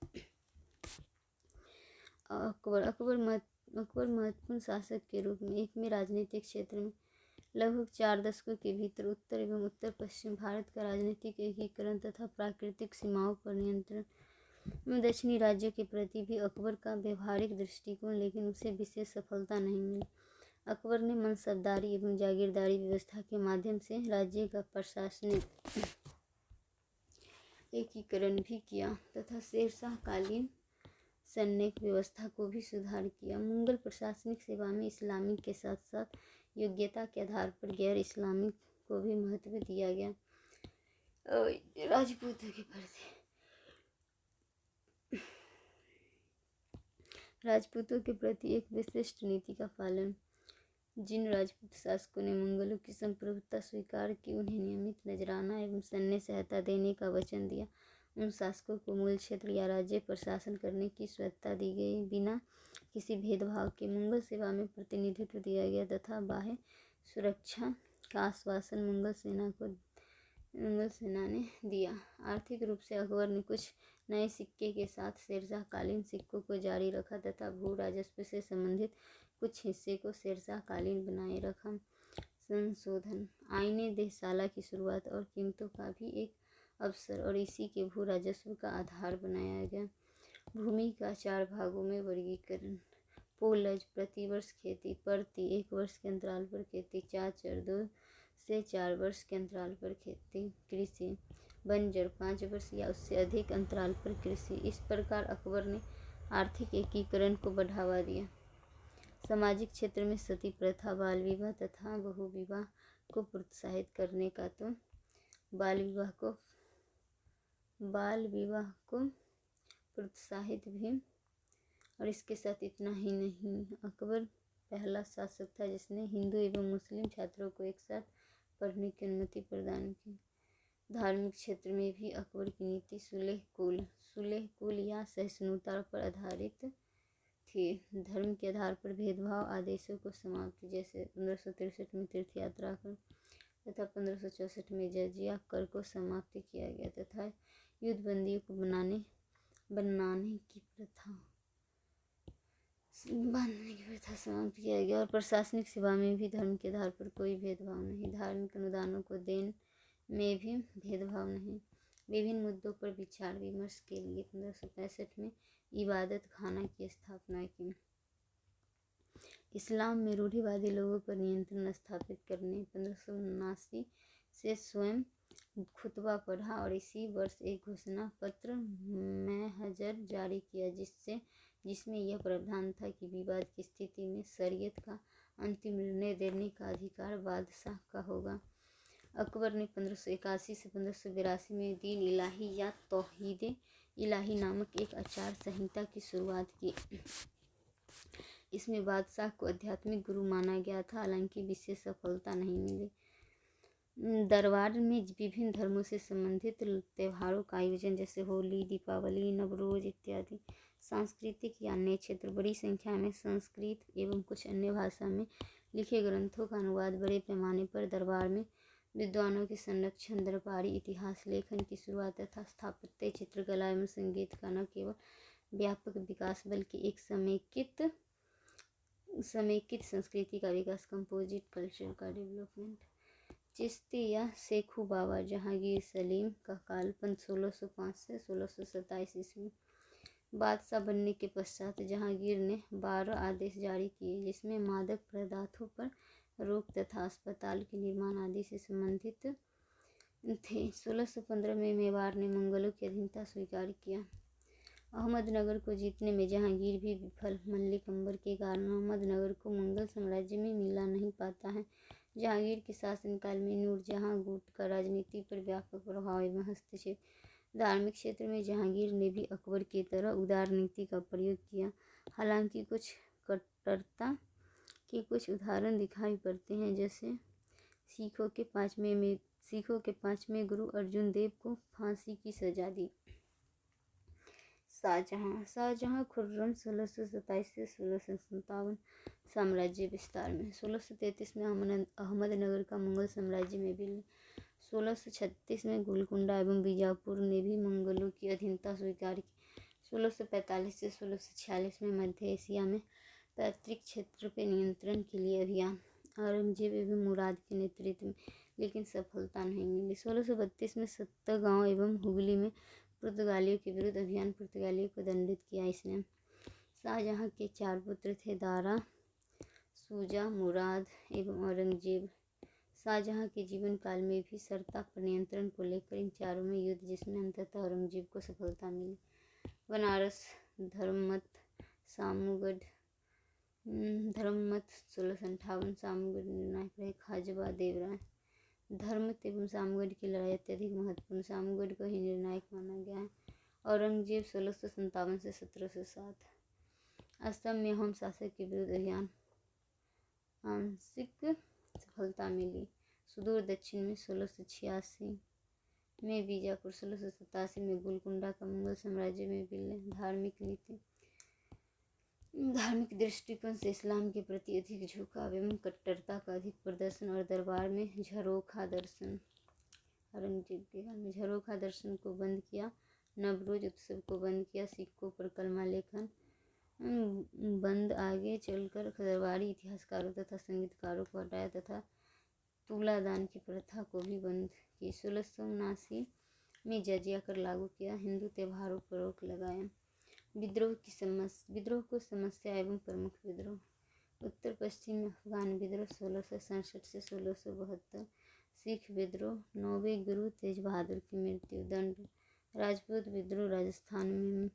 अकबर महत्वपूर्ण शासक के रूप में एक में राजनीतिक क्षेत्र में लगभग 4 दशकों के भीतर उत्तर एवं उत्तर पश्चिम भारत का राजनीतिक एकीकरण तथा प्राकृतिक सीमाओं पर नियंत्रण में दक्षिणी राज्यों के प्रति भी अकबर का व्यवहारिक दृष्टिकोण, लेकिन उसे विशेष सफलता नहीं मिली। अकबर ने मनसबदारी एवं जागीरदारी व्यवस्था के माध्यम से राज्य का प्रशासनिक एकीकरण भी किया तथा शेरशाह कालीन सैनिक व्यवस्था को भी सुधार किया। मुगल प्रशासनिक सेवा में इस्लामिक के साथ साथ योग्यता के आधार पर गैर इस्लामिक को भी महत्व दिया गया। राजपूतों के प्रति एक विशिष्ट नीति का पालन। जिन राजपूत शासकों ने मंगलों की संप्रभुता स्वीकार की, उन्हें नियमित नजराना एवं सैन्य सहायता देने का वचन दिया। उन शासकों को मूल क्षेत्र या राज्य पर शासन करने की स्वतंत्रता दी गई, बिना किसी भेदभाव के। मुगल सेवा में प्रतिनिधित्व दिया गया तथा बाह्य सुरक्षा का आश्वासन मुगल सेना ने दिया। आर्थिक रूप से अकबर ने कुछ नए सिक्के के साथ शेरशाह कालीन सिक्कों को जारी रखा तथा भू राजस्व से संबंधित कुछ हिस्से को शेरशाह कालीन बनाए रखा। संशोधन। आईने देहशाला की शुरुआत और कीमतों का भी एक अवसर और इसी के भू राजस्व का आधार बनाया गया। भूमि का 4 भागों में वर्गीकरण। पोलज प्रतिवर्ष खेती, परती 1 वर्ष के अंतराल पर खेती, चाचर 2 से 4 वर्ष के अंतराल पर खेती, कृषि, बंजर 5 वर्ष या उससे अधिक अंतराल पर कृषि। इस प्रकार अकबर ने आर्थिक एकीकरण को बढ़ावा दिया। सामाजिक क्षेत्र में सती प्रथा, बाल विवाह तथा बहु विवाह को प्रोत्साहित करने का तो बाल विवाह को प्रोत्साहित भी, और इसके साथ इतना ही नहीं, अकबर पहला शासक था जिसने हिंदू एवं मुस्लिम छात्रों को एक साथ पढ़ने की अनुमति प्रदान की। धार्मिक क्षेत्र में भी अकबर की नीति सुलह कुल या सहिष्णुता पर आधारित थी। धर्म के आधार पर भेदभाव आदेशों को समाप्त, जैसे 1563 में तीर्थ यात्रा कर तथा 1564 में जजिया कर को समाप्त किया गया तथा युद्ध बंदियों को बनाने की प्रथा समाप्त किया गया। और प्रशासनिक सेवा में भी धर्म के आधार पर कोई भेदभाव नहीं। धार्मिक अनुदानों को देने में भी भेदभाव नहीं। विभिन्न मुद्दों पर विचार विमर्श के लिए 1565 में इबादत खाना की स्थापना की। इस्लाम में रूढ़िवादी लोगों पर नियंत्रण स्थापित करने 1579 से स्वयं खुतबा पढ़ा और इसी वर्ष एक घोषणा पत्र महजर जारी किया जिसमें यह प्रावधान था कि विवाद की स्थिति में शरीयत का अंतिम निर्णय देने का अधिकार बादशाह का होगा। अकबर ने 1581 से 1582 में दीन इलाही या तौहीद इलाही नामक एक आचार संहिता की शुरुआत की। इसमें बादशाह को आध्यात्मिक गुरु माना गया था, हालांकि विशेष सफलता नहीं मिली। दरबार में विभिन्न धर्मों से संबंधित त्योहारों का आयोजन, जैसे होली, दीपावली, नवरोज इत्यादि सांस्कृतिक या अन्य क्षेत्र, बड़ी संख्या में संस्कृत एवं कुछ अन्य भाषा में लिखे ग्रंथों का अनुवाद, बड़े पैमाने पर दरबार में विद्वानों के संरक्षण, दरबारी इतिहास लेखन की शुरुआत तथा स्थापत्य, चित्रकला एवं संगीत का न केवल व्यापक विकास बल्कि एक समेकित संस्कृति का विकास, कंपोजिट कल्चर का डेवलपमेंट। चिश्ती या शेखू बाबा जहांगीर सलीम का काल 1605 से 1627 ईस्वी। बादशाह बनने के पश्चात जहांगीर ने 12 आदेश जारी किए, जिसमें मादक पदार्थों पर रोक तथा अस्पताल के निर्माण आदि से संबंधित थे। 1615 में मेवाड़ ने मुगलों की अधीनता स्वीकार किया। अहमदनगर को जीतने में जहांगीर भी विफल। मल्लिक अंबर के कारण अहमदनगर को मुगल साम्राज्य में मिला नहीं पाता है। जहांगीर के शासनकाल में नूरजहां गुट का राजनीति पर व्यापक प्रभाव एवं हस्तक्षेप। धार्मिक क्षेत्र में जहांगीर ने भी अकबर की तरह उदार नीति का प्रयोग किया, हालांकि कुछ कट्टरता के कुछ उदाहरण दिखाई पड़ते हैं, जैसे सिखों के पांचवें गुरु अर्जुन देव को फांसी की सजा दी। शाहजहां खुर्रम 1627 से 1657 साम्राज्य विस्तार में। 1633 में अहमदनगर का मुगल साम्राज्य में विलीन। 1636 में गोलकुंडा एवं बीजापुर ने भी मंगलों की अधीनता स्वीकार की। 1645 से 1646 में मध्य एशिया में पैतृक क्षेत्र पर नियंत्रण के लिए अभियान, औरंगजेब एवं मुराद के नेतृत्व में, लेकिन सफलता नहीं मिली। 1632 में सत्तागांव एवं हुगली में पुर्तगालियों के विरुद्ध अभियान, पुर्तगालियों को दंडित किया इसने। शाहजहां के 4 पुत्र थे, दारा, शुजा, मुराद एवं औरंगजेब। शाहजहां के जीवन काल में भी सत्ता पर नियंत्रण को लेकर इन चारों में युद्ध, जिसमें अंततः औरंगजेब को सफलता मिली। बनारस, धर्ममत, सामूगढ़ 1658, सामूगढ़ निर्णायक रहे। खाजवा देवराय। धर्मत एवं सामूगढ़ की लड़ाई अत्यधिक महत्वपूर्ण, सामूगढ़ को ही निर्णायक माना गया है। औरंगजेब 1657 से 1707। असम में अहोम शासक के विरुद्ध अभियान, आंशिक सफलता मिली। सुदूर दक्षिण में 1686 में बीजापुर, 1687 में गोलकुंडा का मुगल साम्राज्य में विलय। धार्मिक दृष्टिकोण से इस्लाम के प्रति अधिक झुकाव एवं कट्टरता का अधिक प्रदर्शन और दरबार में झरोखा दर्शन। औरंगजेब के काल में झरोखा दर्शन को बंद किया, नवरोज उत्सव को बंद किया, सिक्कों पर कलमा लेखन बंद, आगे चलकर दरबारी इतिहासकारों तथा संगीतकारों को हटाया तथा तुलादान की प्रथा को भी बंद की। 1679 में जजिया कर लागू किया, हिंदू त्योहारों पर रोक लगाया। विद्रोह को समस्या एवं प्रमुख विद्रोह। उत्तर पश्चिम में अफगान विद्रोह 1667 से 1672, सिख विद्रोह, 9वें गुरु तेज बहादुर की मृत्यु, दंड, राजपूत विद्रोह राजस्थान में,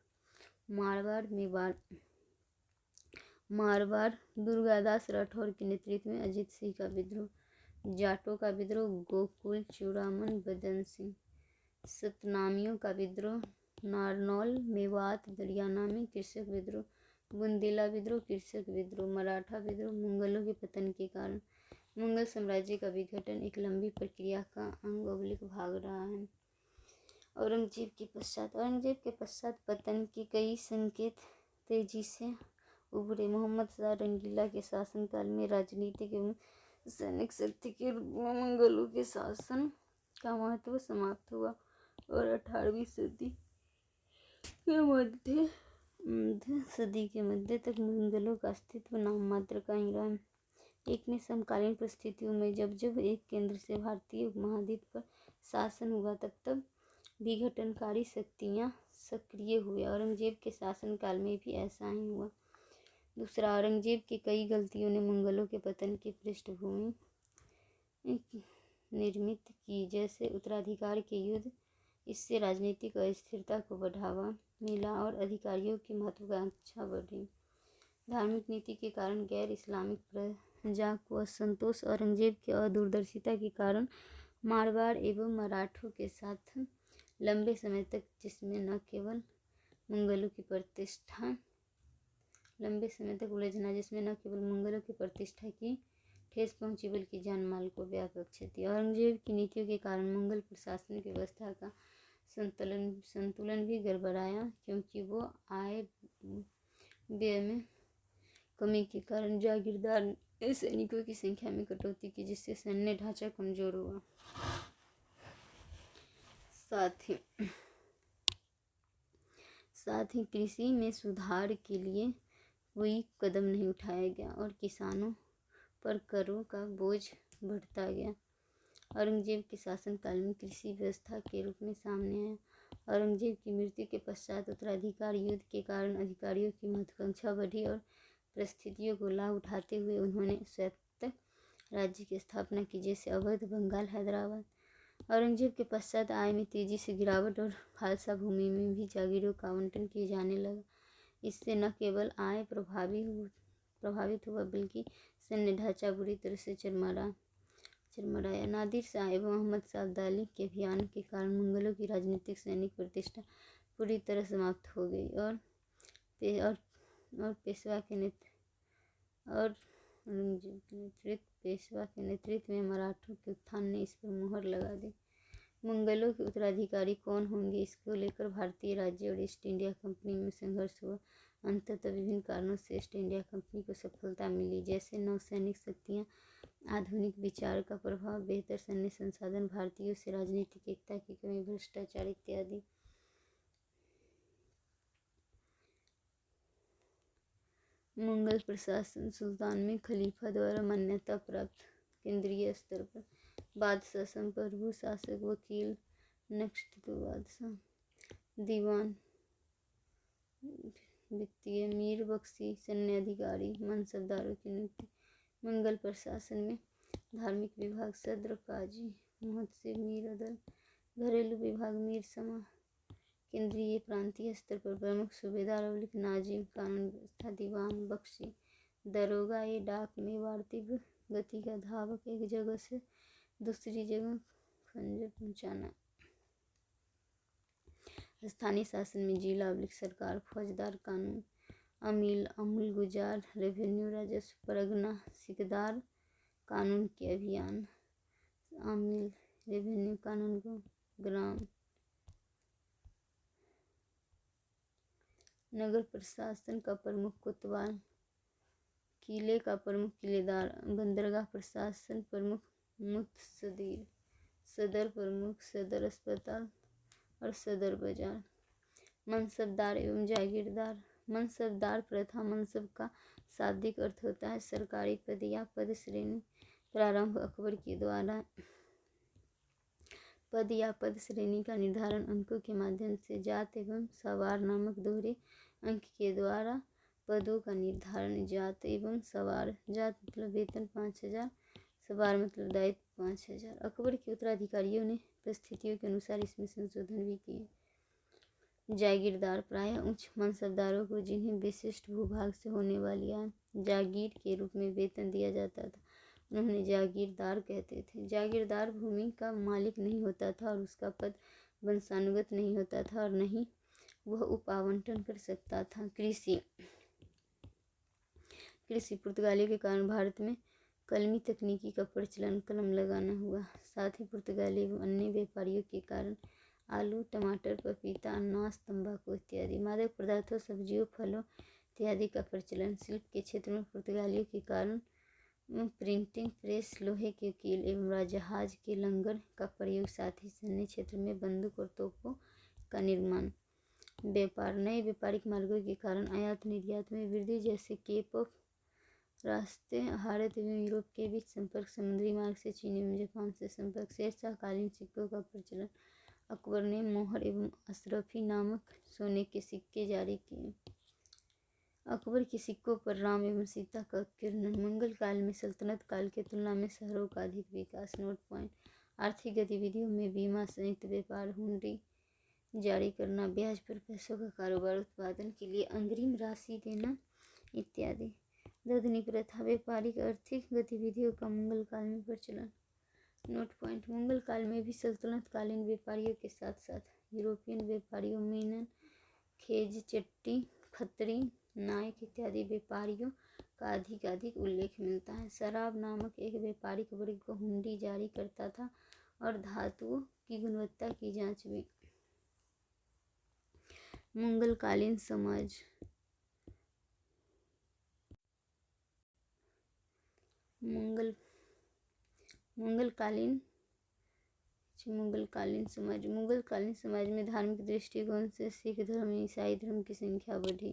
मारवाड़ दुर्गादास राठौर के नेतृत्व में अजीत सिंह का विद्रोह, जाटों का विद्रोह, गोकुल चूड़ामन बदन सिंह, सतनामियों का विद्रोह, नारनौल मेवात हरियाणा में कृषक विद्रोह, बुंदेला विद्रोह, कृषक विद्रोह, मराठा विद्रोह। मुगलों के पतन के कारण मुगल साम्राज्य का विघटन एक लंबी प्रक्रिया का भाग रहा है। औरंगजेब के पश्चात पतन के कई संकेत तेजी से उभरे। मोहम्मद शाह रंगीला के शासनकाल में राजनीतिक एवं सैनिक शक्ति के रूप में मुगलों के शासन का महत्व समाप्त हुआ और 18वीं सदी के मध्य तक मुगलों का अस्तित्व नाम मात्र का ही रहा। एक में समकालीन परिस्थितियों में जब जब एक केंद्र से भारतीय उपमहाद्वीप पर शासन हुआ तब तब विघटनकारी शक्तियाँ सक्रिय हुए। औरंगजेब के शासनकाल में भी ऐसा ही हुआ। दूसरा, औरंगजेब की कई गलतियों ने मुगलों के पतन की पृष्ठभूमि निर्मित की, जैसे उत्तराधिकार के युद्ध। इससे राजनीतिक अस्थिरता को बढ़ावा मिला और अधिकारियों की महत्वाकांक्षा बढ़ी। धार्मिक नीति के कारण गैर इस्लामिक प्रजा को असंतोष। औरंगजेब की अदूरदर्शिता के कारण मारवाड़ एवं मराठों के साथ लंबे समय तक जिसमें न केवल मुगलों की प्रतिष्ठा की ठेस पहुंची बल्कि जान माल को व्यापक क्षति। औरंगजेब की नीतियों के कारण मुगल प्रशासनिक व्यवस्था का संतुलन भी गड़बड़ाया, क्योंकि वो आय व्यय में कमी के कारण जागीरदार सैनिकों की संख्या में कटौती की, जिससे सैन्य ढांचा कमजोर हुआ। साथ ही कृषि में सुधार के लिए कोई कदम नहीं उठाया गया और किसानों पर करों का बोझ बढ़ता गया। औरंगजेब के शासनकाल में कृषि व्यवस्था के रूप में सामने आया। औरंगजेब की मृत्यु के पश्चात उत्तराधिकार युद्ध के कारण अधिकारियों की महत्वाकांक्षा बढ़ी और परिस्थितियों को लाभ उठाते हुए उन्होंने स्वायत्त राज्य की स्थापना की, जैसे अवध, बंगाल, हैदराबाद। औरंगजेब के पश्चात आय में तेजी से गिरावट और खालसा भूमि में भी जागीरों का आवंटन किए जाने लगा। इससे न केवल आय प्रभावित हुआ बल्कि सैन्य ढांचा बुरी तरह से चरमराया। नादिर शाह एवं अहमद शाह अब्दाली के अभियान के कारण मुगलों की राजनीतिक सैनिक प्रतिष्ठा पूरी तरह समाप्त हो गई और पेशवा के नेतृत्व में मराठों के उत्थान ने इस पर मुहर लगा दी। मुगलों के उत्तराधिकारी कौन होंगे, इसको लेकर भारतीय राज्य और ईस्ट इंडिया कंपनी में संघर्ष हुआ। अंततः विभिन्न कारणों से ईस्ट इंडिया कंपनी को सफलता मिली, जैसे नौसैनिक शक्तियाँ, आधुनिक विचार का प्रभाव, बेहतर सैन्य संसाधन, भारतीयों से राजनीतिक एकता की कमी, भ्रष्टाचार इत्यादि। मुगल प्रशासन सुल्तान में खलीफा द्वारा मान्यता प्राप्त केंद्रीय स्तर पर बादशाह, संप्रभु, शासक, वकील, नक्शबंदी बादशाह, दीवान, वित्तीय, मीर बख्शी, सैन्य अधिकारी, मनसबदारों की नियुक्ति। मुगल प्रशासन में धार्मिक विभाग सद्र, काजी, मुहतसिब, मीर अदल, घरेलू विभाग मीर समा, केंद्रीय प्रांतीय स्तर पर प्रमुख सूबेदार अवलिक, नाजिम, कानून व्यवस्था, दीवान, बख्शी, दरोगा, ये डाक, मेवाड़, तीव्र गति का धावक, एक जगह से दूसरी जगह खंजर पहुंचाना। स्थानीय शासन में जिला अवलिक सरकार, फौजदार, कानून, अमील, अमलगुजार, रेवेन्यू, राजस्व, परगना, सिकदार, कानून के अभियान, अमील, रेवेन्यू, कानून, ग्राम, नगर प्रशासन का प्रमुख कोतवाल, किले का प्रमुख किलेदार, बंदरगाह प्रशासन प्रमुख मुत्सद्दीर, सदर प्रमुख, सदर अस्पताल और सदर बाजार। मनसबदार एवं जागीरदार। मनसबदार प्रथा मनसब का शाब्दिक अर्थ होता है सरकारी पद या पद श्रेणी। प्रारंभ अकबर के द्वारा पद या पद श्रेणी का निर्धारण अंकों के माध्यम से, जात एवं सवार नामक दोहरे अंक के द्वारा पदों का निर्धारण। जात एवं सवार, जात मतलब वेतन 5000, सवार मतलब दायित्व 5000। अकबर के उत्तराधिकारियों ने परिस्थितियों के अनुसार इसमें संशोधन भी किए। जागीरदार प्रायः उच्च मनसबदारों को जिन्हें विशिष्ट भूभाग से होने वाली जागीर के रूप में वेतन दिया जाता था, उन्हें जागीरदार कहते थे। जागीरदार भूमि का मालिक नहीं होता था और उसका पद वंशानुगत नहीं होता था और न ही वह उप आवंटन कर सकता था। कृषि कृषि पुर्तगालियों के कारण भारत में कलमी तकनीकी का प्रचलन, कलम लगाना हुआ। साथ ही पुर्तगाली एवं अन्य व्यापारियों के कारण आलू, टमाटर, पपीता, अनानास, तंबाकू इत्यादि मादक पदार्थों, सब्जियों, फलों इत्यादि का प्रचलन। शिल्प के क्षेत्र में पुर्तगालियों के कारण प्रिंटिंग प्रेस, लोहे के कील एवं जहाज के लंगर का प्रयोग, साथ ही सैन्य क्षेत्र में बंदूक और तोपों का निर्माण। व्यापार, नए व्यापारिक मार्गों के कारण आयात निर्यात में वृद्धि, जैसे केप ऑफ रास्ते, भारत एवं यूरोप के बीच संपर्क, समुद्री मार्ग से चीन एवं जापान से संपर्क। शेरशाहकालीन सिक्कों का प्रचलन, अकबर ने मोहर एवं अशरफी नामक सोने के सिक्के जारी किए। अकबर के सिक्कों पर राम एवं सीता का किरण। मंगल काल में सल्तनत काल की तुलना में शहरों का अधिक विकास। नोट पॉइंट, आर्थिक गतिविधियों में बीमा, संयुक्त व्यापार, हुंडी जारी करना, ब्याज पर पैसों का कारोबार, उत्पादन के लिए अग्रिम राशि देना इत्यादि। दधनी प्रथा, व्यापारिक आर्थिक गतिविधियों का मंगल काल में प्रचलन। नोट पॉइंट, मंगल काल में भी सल्तनत कालीन व्यापारियों के साथ साथ यूरोपियन व्यापारियों, मेनन, खेज, चट्टी, खत्री, नायक इत्यादि व्यापारियों का अधिक उल्लेख मिलता है। शराब नामक एक व्यापारिक वर्ग को हुंडी जारी करता था और धातुओं की गुणवत्ता की जांच भी। मंगलकालीन समाज, मुगलकालीन समाज में धार्मिक दृष्टिकोण से सिख धर्म, ईसाई धर्म की संख्या बढ़ी।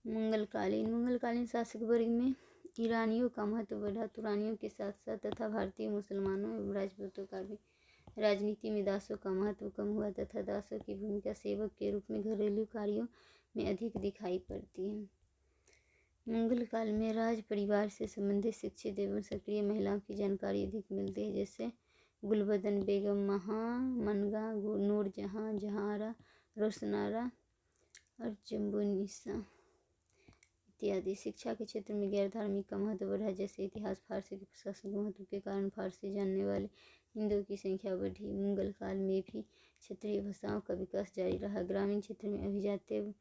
मंगलकालीन शासक वर्ग में ईरानियों का महत्व बढ़ा, तुरानियों के साथ साथ तथा भारतीय मुसलमानों एवं राजपूतों का भी। राजनीति में दासों का महत्व कम हुआ तथा दासों की भूमिका सेवक के रूप में घरेलू कार्यों में अधिक दिखाई पड़ती है। मंगल काल में राज परिवार से संबंधित शिक्षित एवं सक्रिय महिलाओं की जानकारी अधिक मिलती है, जैसे गुलबदन बेगम, महामनगा, नूरजहां, जहारा, रोशनारा और जम्बुनिसा इत्यादि। शिक्षा के क्षेत्र में गैर धार्मिक का महत्व बढ़ा, जैसे इतिहास, फारसी के प्रशासन के महत्व के कारण फारसी जानने वाले हिंदुओं की संख्या बढ़ी। मुगल काल में भी क्षेत्रीय भाषाओं का विकास जारी रहा। ग्रामीण क्षेत्र में अभिजात्य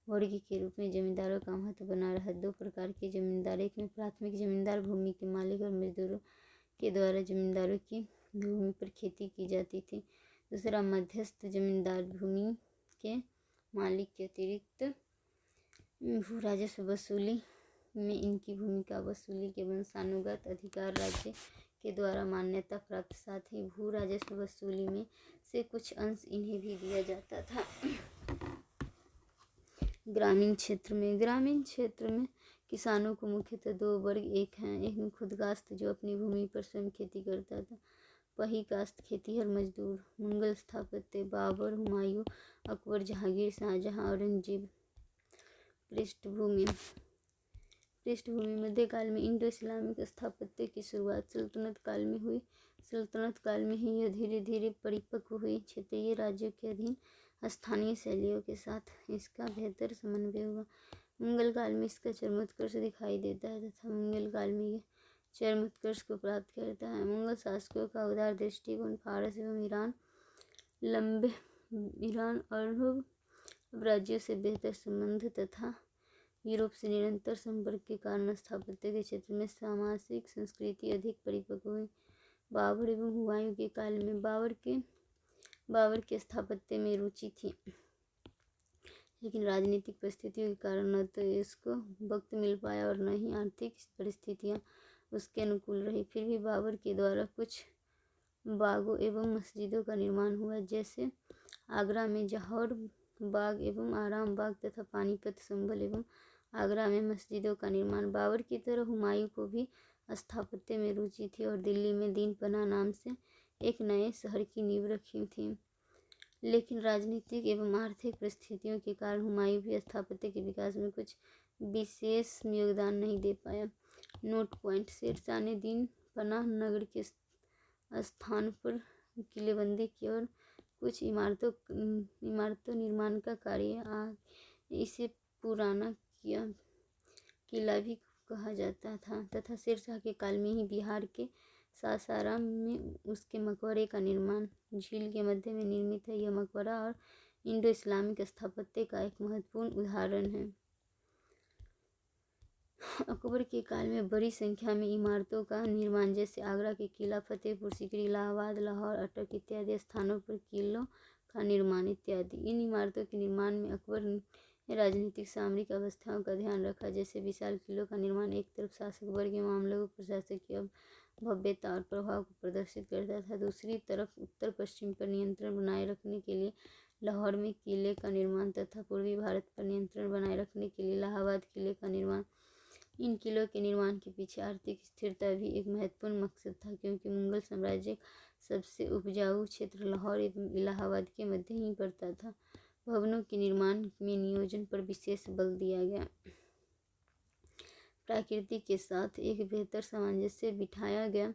वर्ग के रूप में जमींदारों का महत्व बना रहा। दो प्रकार के जमींदार, एक में प्राथमिक जमींदार भूमि के मालिक और मजदूरों के द्वारा जमींदारों की भूमि पर खेती की जाती थी। दूसरा मध्यस्थ जमींदार, भूमि के मालिक के अतिरिक्त भू राजस्व वसूली में इनकी भूमिका वसूली के वंशानुगत अधिकार राज्य के द्वारा मान्यता प्राप्त, साथ ही भू राजस्व वसूली में से कुछ अंश इन्हें भी दिया जाता था। ग्रामीण क्षेत्र में किसानों को मुख्यतः दो वर्ग एक हैं। एक में खुदकास्ट जो अपनी भूमि पर स्वयं खेती करता था, पही कास्ट खेतीहर मजदूर। मुगल स्थापत्य, बाबर, हुमायूं, अकबर, जहांगीर, शाहजहां, औरंगजेब। पृष्ठभूमि, मध्यकाल में इंडो इस्लामिक स्थापत्य की शुरुआत सल्तनत काल में हुई। सल्तनत काल में ही यह धीरे धीरे परिपक्व हुई। क्षेत्रीय राज्यों के अधीन स्थानीय शैलियों के साथ इसका बेहतर समन्वय हुआ। मुगल काल में इसका चरमोत्कर्ष दिखाई देता है तथा मुगल काल में यह चरमोत्कर्ष को प्राप्त करता है। मुगल शासकों का उदार दृष्टिकोण, फारस एवं ईरान और अरब राज्यों से बेहतर संबंध तथा यूरोप से निरंतर संपर्क के कारण स्थापत्य के क्षेत्र में सामाजिक संस्कृति अधिक परिपक्व हुई। बाबर एवं हुमायूं के काल में बाबर के स्थापत्य में रुचि थी, लेकिन राजनीतिक परिस्थितियों के कारण न तो इसको वक्त मिल पाया और न ही आर्थिक परिस्थितियां उसके अनुकूल रही। फिर भी बाबर के द्वारा कुछ बागों एवं मस्जिदों का निर्माण हुआ, जैसे आगरा में जौहर बाग एवं आराम बाग तथा पानीपत, संभल एवं आगरा में मस्जिदों का निर्माण। बाबर की तरह हुमायूं को भी स्थापत्य में रुचि थी और दिल्ली में दीन पनाह नाम से एक नए शहर की नींव रखी थी, लेकिन राजनीतिक एवं आर्थिक परिस्थितियों के कारण हुमायूं भी स्थापत्य के विकास में कुछ विशेष योगदान नहीं दे पाया। नोट पॉइंट, शेरशाह ने दीन पनाह नगर के स्थान पर किलेबंदी की और कुछ इमारतों निर्माण का कार्य, इसे पुराना किला भी कहा जाता था तथा शेरशाह के काल में ही बिहार के सासाराम में उसके मकबरे का निर्माण झील के मध्य में निर्मित है। यह मकबरा और इंडो इस्लामिक स्थापत्य का एक महत्वपूर्ण उदाहरण है। अकबर के काल में बड़ी संख्या में इमारतों का निर्माण, जैसे आगरा के किला, फतेहपुर सीकरी, इलाहाबाद, लाहौर, अटक इत्यादि स्थानों पर किलों का निर्माण इत्यादि। इन इमारतों के निर्माण में अकबर ने राजनीतिक सामरिक अवस्थाओं का ध्यान रखा। जैसे विशाल किलों का निर्माण एक तरफ शासक वर्ग के मामलों को प्रशासकीय भव्यता और प्रभाव को प्रदर्शित करता था, दूसरी तरफ उत्तर पश्चिम पर नियंत्रण बनाए रखने के लिए लाहौर में किले का निर्माण तथा पूर्वी भारत पर नियंत्रण बनाए रखने के लिए इलाहाबाद किले का निर्माण। इन किलों के निर्माण के पीछे आर्थिक स्थिरता भी एक महत्वपूर्ण मकसद था, क्योंकि मुगल साम्राज्य का सबसे उपजाऊ क्षेत्र लाहौर एवं इलाहाबाद के मध्य ही पड़ता था। भवनों के निर्माण में नियोजन पर विशेष बल दिया गया। प्रकृति के साथ एक बेहतर सामंजस्य बिठाया गया।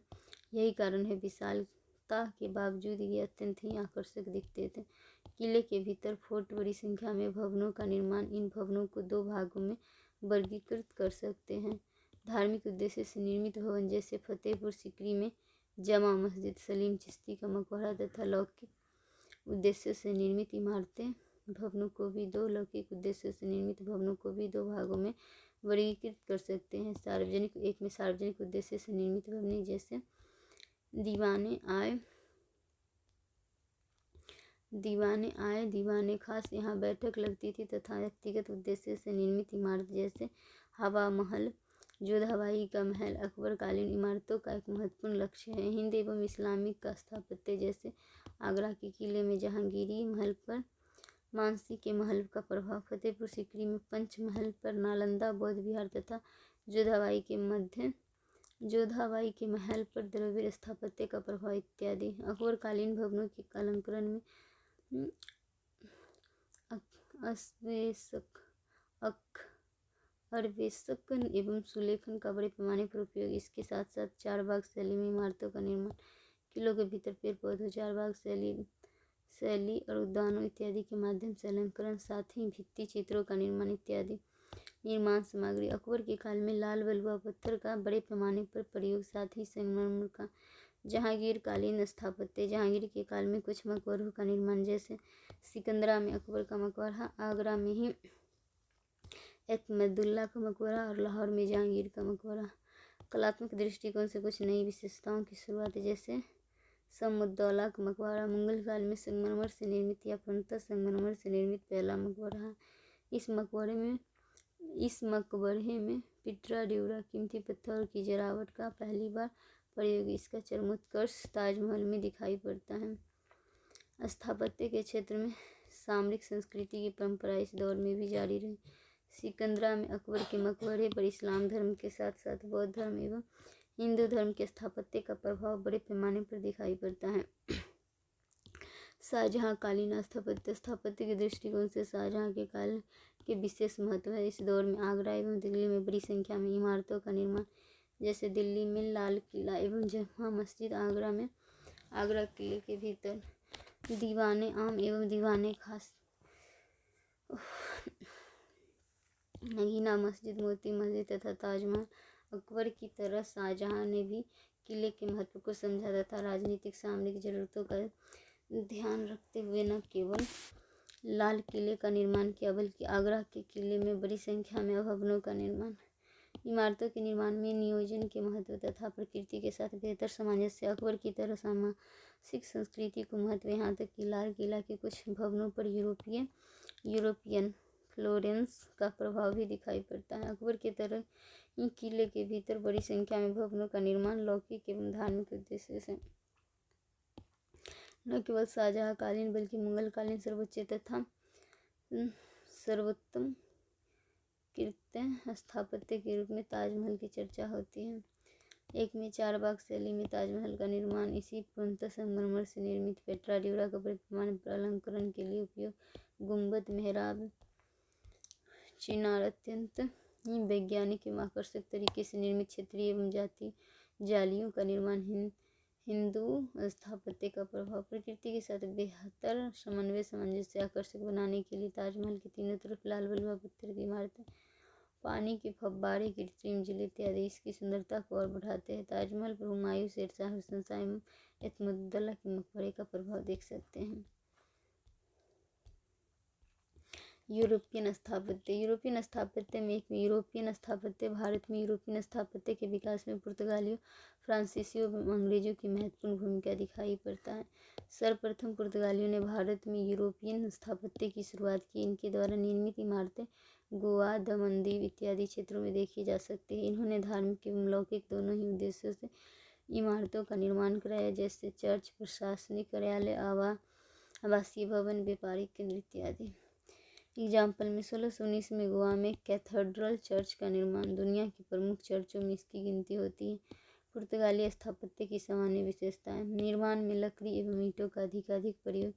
यही कारण है विशालता के बावजूद ये अत्यंत ही आकर्षक दिखते थे। किले के भीतर फोर्ट, बड़ी संख्या में भवनों का निर्माण। इन भवनों को दो भागों में वर्गीकृत कर सकते हैं। धार्मिक उद्देश्य से निर्मित भवन, जैसे फतेहपुर सीकरी में जमा मस्जिद, सलीम चिश्ती का मकबरा, तथा लौकिक उद्देश्य से निर्मित इमारतें। भवनों को भी दो लौकिक उद्देश्य से निर्मित भवनों को भी दो भागों में वर्गीकृत कर सकते हैं। सार्वजनिक, एक में सार्वजनिक उद्देश्य से निर्मित भवन, जैसे दीवाने खास यहाँ बैठक लगती थी, तथा व्यक्तिगत उद्देश्य से निर्मित इमारत, जैसे हवा महल, जोधाबाई का महल, अकबरकालीन इमारतों का एक महत्वपूर्ण लक्ष्य है। हिंद एवं इस्लामिक का स्थापत्य, जैसे आगरा के किले में जहांगीरी महल पर मानसी के महल का प्रभाव, फतेहपुर सीकरी में पंच महल पर नालंदा बौद्ध विहार, तथा जोधाबाई के महल पर द्रविड़ स्थापत्य का प्रभाव इत्यादि। अकबरकालीन भवनों के अलंकरण में अरवेशक एवं सुलेखन का बड़े पैमाने पर उपयोग। इसके साथ साथ चार बाग शैली में इमारतों का निर्माण, किलों के भीतर पेड़ पौधों, चार बाग शैली और उद्यानों इत्यादि के माध्यम से अलंकरण, साथ ही भित्ति चित्रों का निर्माण इत्यादि। निर्माण सामग्री, अकबर के काल में लाल बलुआ पत्थर का बड़े पैमाने पर प्रयोग, साथ ही संगमरमर का। जहांगीर कालीन स्थापत्य, जहांगीर के काल में कुछ मकबरों का निर्माण, जैसे सिकंदरा में अकबर का मकबरा, आगरा में ही अहमदुल्ला का मकबरा और लाहौर में जहांगीर का मकबरा। कलात्मक दृष्टिकोण से कुछ नई विशेषताओं की शुरुआत, जैसे शम्सुद्दौला का मकबरा मुगल काल में संगमरमर से निर्मित या पूर्णतः संगमरमर से निर्मित पहला मकबरा है। इस मकबरे में पिटरा ड्यूरा कीमती पत्थर की जरावट का पहली बार प्रयोग। इसका चरमोत्कर्ष ताजमहल में दिखाई पड़ता है। स्थापत्य के क्षेत्र में सामरिक संस्कृति की परंपरा इस दौर में भी जारी रही। सिकंदरा में अकबर के मकबरे पर इस्लाम धर्म के साथ साथ बौद्ध धर्म एवं हिंदू धर्म के स्थापत्य का प्रभाव बड़े पैमाने पर दिखाई पड़ता है। शाहजहाँ कालीन स्थापत्य के दृष्टिकोण से शाहजहाँ के काल के विशेष महत्व है। इस दौर में आगरा एवं दिल्ली में बड़ी संख्या में इमारतों का निर्माण, जैसे दिल्ली में लाल किला एवं जमा मस्जिद, आगरा किले के भीतर दीवाने आम एवं दीवाने खास, नगीना मस्जिद, मोती मस्जिद तथा ताजमहल। अकबर की तरह शाहजहाँ ने भी किले के महत्व को समझा तथा राजनीतिक सामरिक जरूरतों का ध्यान रखते हुए न केवल लाल किले का निर्माण किया, बल्कि आगरा के किले में बड़ी संख्या में भवनों का निर्माण। इमारतों के निर्माण में नियोजन के महत्व तथा प्रकृति के साथ बेहतर सामंजस्य। अकबर की तरह सामाजिक संस्कृति को महत्व, यहाँ तक कि लाल किला के कुछ भवनों पर यूरोपियन फ्लोरेंस का प्रभाव भी दिखाई पड़ता है। अकबर की तरह ही किले के भीतर बड़ी संख्या में भवनों का निर्माण लौकिक एवं धार्मिक उद्देश्य से न केवल शाहजहाँ कालीन बल्कि मुगल कालीन सर्वोच्च तथा सर्वोत्तम कृत्य स्थापत्य के रूप में ताजमहल की चर्चा होती है। एक में चार बाग शैली में ताजमहल का निर्माण, इसी पूर्णतः संगमरमर से निर्मित पेट्रा ड्यूरा का बड़े पैमाने पर अलंकरण के लिए उपयोग, गुंबद, मेहराब, चिनार अत्यंत ही वैज्ञानिक एवं आकर्षक तरीके से निर्मित क्षेत्रीय एवं जाति जालियों का निर्माण। हिंदू स्थापत्य का प्रभाव, प्रकृति के साथ बेहतर समन्वय सामंजस्य आकर्षक बनाने के लिए ताजमहल के तीनों तरफ लाल बलुआ पत्थर की इमारतें, पानी के फव्वारे, कृत्रिम झील इत्यादि इसकी सुंदरता को और बढ़ाते हैं। ताजमहल पर हुमायूं, शेरशाह, हुसैन शाह एवं अहमदुल्ला के मकबरे का प्रभाव देख सकते हैं। यूरोपियन स्थापत्य। यूरोपियन स्थापत्य में एक यूरोपियन स्थापत्य भारत में यूरोपियन स्थापत्य के विकास में पुर्तगालियों, फ्रांसीसियों एवं अंग्रेजों की महत्वपूर्ण भूमिका दिखाई पड़ता है। सर्वप्रथम पुर्तगालियों ने भारत में यूरोपियन स्थापत्य की शुरुआत की। इनके द्वारा निर्मित इमारतें गोवा, दमन दीव इत्यादि क्षेत्रों में देखी जा सकती है। इन्होंने धार्मिक एवं लौकिक दोनों ही उद्देश्यों से इमारतों का निर्माण कराया, जैसे चर्च, प्रशासनिक कार्यालय, आवासीय भवन, व्यापारिक केंद्र इत्यादि। एग्जाम्पल में 1619 में गोवा में कैथेड्रल चर्च का निर्माण, दुनिया की प्रमुख चर्चों में इसकी गिनती होती है। पुर्तगाली स्थापत्य की सामान्य विशेषताएं: निर्माण में लकड़ी एवं ईंटों का अधिकाधिक प्रयोग,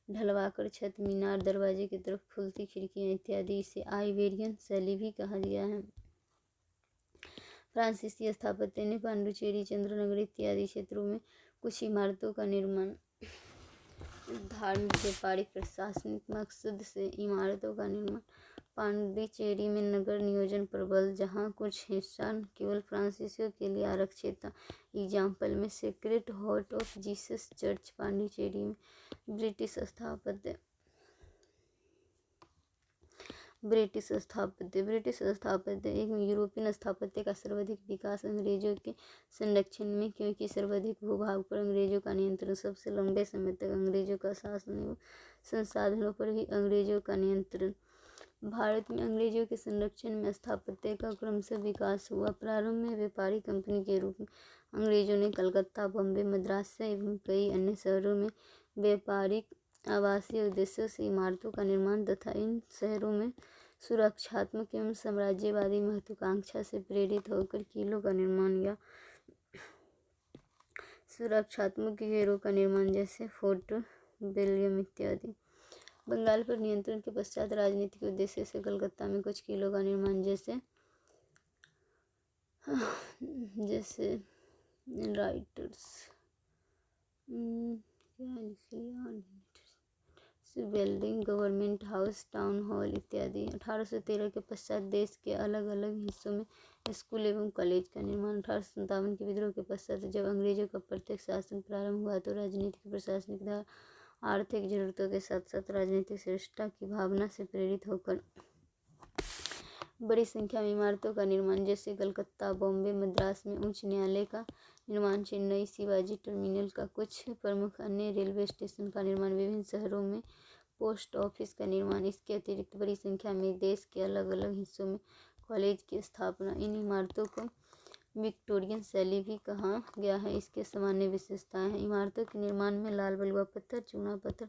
ढलवाकर छत, मीनार, दरवाजे की तरफ खुलती खिड़कियां इत्यादि। इसे आइबेरियन शैली भी कहा गया है। फ्रांसीसी स्थापत्य ने पांडुचेरी, चंद्रनगर इत्यादि क्षेत्रों में कुछ इमारतों का निर्माण धार्मिक, व्यापारिक, प्रशासनिक मकसद से इमारतों का निर्माण। पांडिचेरी में नगर नियोजन प्रबल, जहां कुछ हिस्सा केवल फ्रांसीसियों के लिए आरक्षित था। एग्जाम्पल में sacred heart of Jesus church, Pondicherry में। ब्रिटिश स्थापत्य। ब्रिटिश स्थापत्य एक यूरोपियन स्थापत्य का सर्वाधिक विकास अंग्रेजों के संरक्षण में, क्योंकि सर्वाधिक भूभाग पर अंग्रेजों का नियंत्रण, सबसे लंबे समय तक अंग्रेजों का शासन एवं संसाधनों पर भी अंग्रेजों का नियंत्रण। भारत में अंग्रेजों के संरक्षण में स्थापत्य का क्रमशः विकास हुआ। प्रारंभ में व्यापारी कंपनी के रूप में अंग्रेजों ने कलकत्ता, बम्बई, मद्रास एवं कई अन्य शहरों में व्यापारिक, आवासीय उद्देश्यों से इमारतों का निर्माण तथा इन शहरों में सुरक्षात्मक एवं साम्राज्यवादी महत्वाकांक्षा से प्रेरित होकर किलों का निर्माण या सुरक्षात्मक घेरों का निर्माण, जैसे फोर्ट विलियम इत्यादि। बंगाल पर नियंत्रण के पश्चात राजनीतिक उद्देश्य से कलकत्ता में कुछ किलों का निर्माण, जैसे writers building, government house, town hall इत्यादि। 1813 के पश्चात देश के अलग अलग हिस्सों में स्कूल एवं कॉलेज का निर्माण। 1857 के विद्रोह के पश्चात जब अंग्रेजों का प्रत्यक्ष शासन प्रारंभ हुआ तो राजनीतिक, प्रशासनिक, आर्थिक जरूरतों के साथ साथ राजनीतिक श्रेष्ठता की भावना से प्रेरित होकर बड़ी संख्या में इमारतों का निर्माण, जैसे कलकत्ता, बॉम्बे, मद्रास में उच्च न्यायालय का निर्माण, चेन्नई शिवाजी टर्मिनल का, कुछ प्रमुख अन्य रेलवे स्टेशन का निर्माण, विभिन्न शहरों में पोस्ट ऑफिस का निर्माण। इसके अतिरिक्त बड़ी संख्या में देश के अलग अलग हिस्सों में कॉलेज की स्थापना। इन इमारतों को विक्टोरियन शैली भी कहा गया है। इसके सामान्य विशेषताएं हैं: इमारतों के निर्माण में लाल बलुआ पत्थर, चूना पत्थर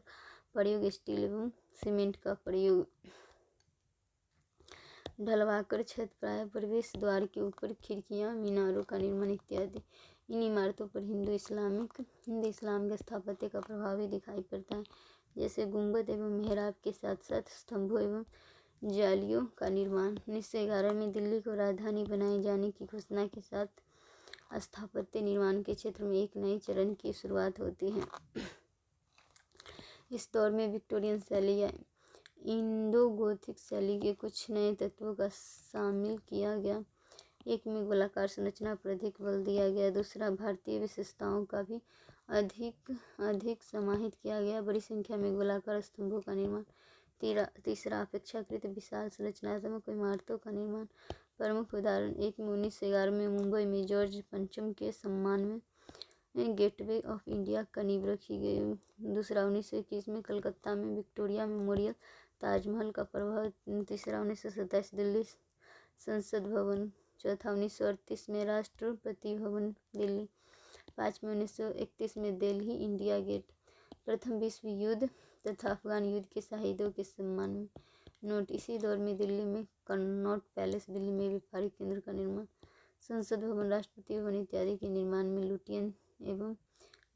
प्रयोग, स्टील एवं सीमेंट का प्रयोग, ढलवाकर छत, प्राय प्रवेश द्वार के ऊपर खिड़कियां, मीनारों का निर्माण इत्यादि। इन इमारतों पर हिंदू इस्लाम के स्थापत्य का प्रभाव भी दिखाई पड़ता है, जैसे गुंबद एवं मेहराब के साथ साथ स्तंभों एवं जालियों का निर्माण। 1911 में दिल्ली को राजधानी बनाए जाने की घोषणा के साथ स्थापत्य निर्माण के क्षेत्र में एक नए चरण की शुरुआत होती है। इस दौर में विक्टोरियन शैली या इंडो गोथिक शैली के कुछ नए तत्वों का शामिल किया गया। एक में गोलाकार संरचना पर अधिक बल दिया गया, दूसरा भारतीय विशेषताओं का भी अधिक समाहित किया गया, बड़ी संख्या में गोलाकार स्तंभों का निर्माण। तीसरा अपेक्षाकृत विशाल संरचनात्मक इमारतों का निर्माण। प्रमुख उदाहरण: एक में 1911 में मुंबई में जॉर्ज पंचम के सम्मान में गेटवे ऑफ इंडिया का नींव रखी गई। दूसरा 1921 में कलकत्ता में विक्टोरिया मेमोरियल, ताजमहल का प्रभाव। तीसरा 1927 दिल्ली संसद भवन। चौथा 1938 में राष्ट्रपति भवन दिल्ली। पाँचवें 1931 में दिल्ली इंडिया गेट। प्रथम विश्व युद्ध तथा अफगान युद्ध के शहीदों के सम्मान में। नोट: इसी दौर में दिल्ली में कनॉट पैलेस, दिल्ली में व्यापारिक केंद्र का निर्माण, संसद भवन, राष्ट्रपति भवन इत्यादि के निर्माण में लुटियन एवं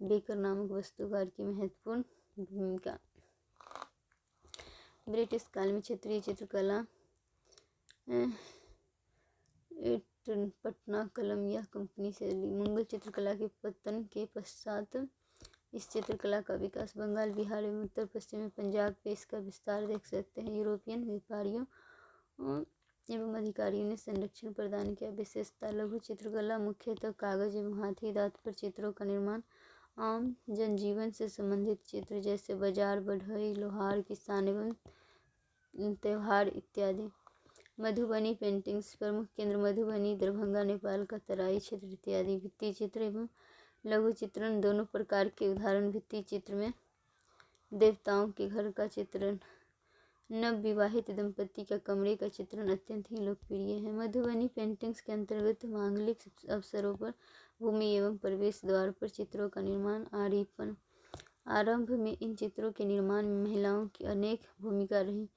बेकर नामक वास्तुकार की महत्वपूर्ण भूमिका। ब्रिटिश काल में क्षेत्रीय चित्रकला पट्टनाकलम या कंपनी शैली। मुगल चित्रकला के पतन के पश्चात इस चित्रकला का विकास। बंगाल, बिहार एवं उत्तर पश्चिम में पंजाब पे इसका विस्तार देख सकते हैं। यूरोपियन व्यापारियों एवं अधिकारियों ने संरक्षण प्रदान किया। विशेषता: लघु चित्रकला, मुख्यतः कागज एवं हाथी दांत पर चित्रों का निर्माण। आम जनजीवन से संबंधित चित्र, जैसे बाजार, बढ़ई, लोहार, किसान एवं त्यौहार इत्यादि। मधुबनी पेंटिंग्स प्रमुख केंद्र मधुबनी, दरभंगा, नेपाल का तराई क्षेत्र इत्यादि। भित्ति चित्र एवं लघु चित्रण दोनों प्रकार के उदाहरण। भित्ति चित्र में देवताओं के घर का चित्रण, नवविवाहित दंपति का कमरे का चित्रण अत्यंत ही लोकप्रिय है। मधुबनी पेंटिंग्स के अंतर्गत मांगलिक अवसरों पर भूमि एवं प्रवेश द्वार पर चित्रों का निर्माण। आरीपन आरंभ में इन चित्रों के निर्माण में महिलाओं की अनेक भूमिका रही।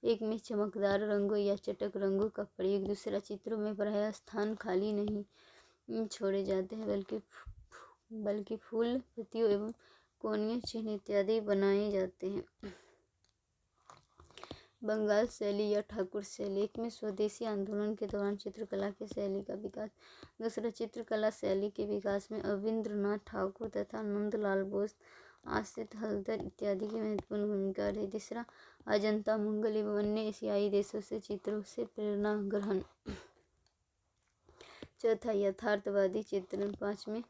एक में चमकदार रंगों या चटक रंगों का प्रयोग, दूसरा चित्रों में प्रायः स्थान खाली नहीं छोड़े जाते हैं बल्कि फूल, पत्तियों एवं कोणीय चिन्ह इत्यादि बनाए जाते हैं। बंगाल शैली या ठाकुर शैली। एक में स्वदेशी आंदोलन के दौरान चित्रकला की शैली का विकास, दूसरा चित्रकला शैली के विकास में अविंद्रनाथ ठाकुर तथा नंदलाल बोस, आश्रित हलदर इत्यादि की महत्वपूर्ण भूमिका रही। तीसरा अजंता, मुगल एवं अन्य एशियाई देशों से चित्रों से प्रेरणा ग्रहण। चौथा यथार्थवादी चित्रण। पाँचवें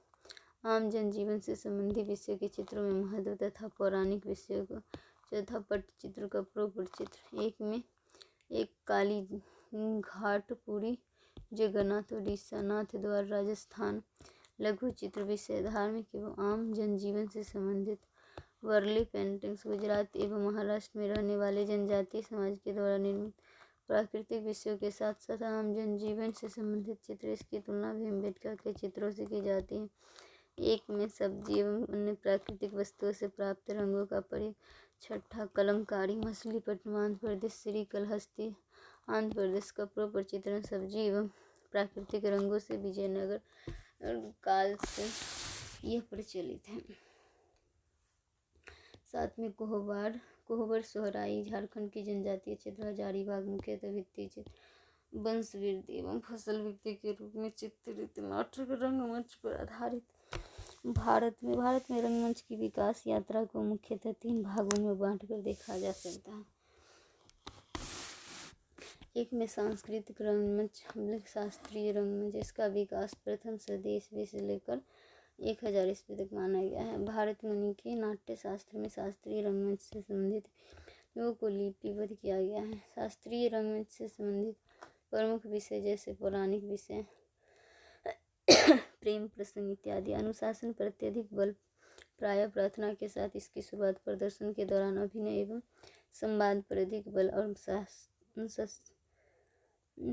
आम जनजीवन से संबंधित विषयों के चित्रों में महत्व तथा पौराणिक विषयों को। चौथा पट्टचित्र का पट्टचित्र। एक में एक काली घाटपुरी, जगन्नाथ उड़ीसा, नाथ द्वार राजस्थान। लघु चित्र विषय धार्मिक एवं आम जनजीवन से संबंधित। वर्ली पेंटिंग्स गुजरात एवं महाराष्ट्र में रहने वाले जनजातीय समाज के द्वारा निर्मित प्राकृतिक विषयों के साथ साथ आम जनजीवन से संबंधित चित्र। इसकी तुलना भीमबेटका के चित्रों से की जाती है। एक में सब्जी एवं अन्य प्राकृतिक वस्तुओं से प्राप्त रंगों का प्रयोग। छठा कलमकारी, मछलीपट्टनम आंध्र प्रदेश, श्रीकालहस्ती आंध्र प्रदेश का प्रॉपर चित्रण सब्जी एवं प्राकृतिक रंगों से विजयनगर काल से यह प्रचलित है। साथ में कोहबर सोहराई झारखंड की जनजातीय क्षेत्र। हजारीबाग मुख्यतः भित्ति चित्र, वंश वृद्धि एवं फसल वृद्धि के रूप में चित्रित नाटक रंगमंच पर आधारित। भारत में रंगमंच की विकास यात्रा को मुख्यतः 3 भागों में बांटकर देखा जा सकता है। एक में सांस्कृतिक रंगमंच, शास्त्रीय रंगमंच। इसका विकास प्रथम सदी ईस्वी से लेकर 1000 ईस्वी तक माना गया है। भारत मुनि के नाट्य शास्त्र में शास्त्रीय रंगमंच से संबंधित लोगों को लिपिबद्ध किया गया है। शास्त्रीय रंगमंच से संबंधित प्रमुख विषय जैसे पौराणिक विषय, प्रेम प्रसंग इत्यादि। अनुशासन पर अत्यधिक बल, प्रायः प्रार्थना के साथ इसकी शुरुआत। प्रदर्शन के दौरान अभिनय एवं संवाद पर अधिक बल और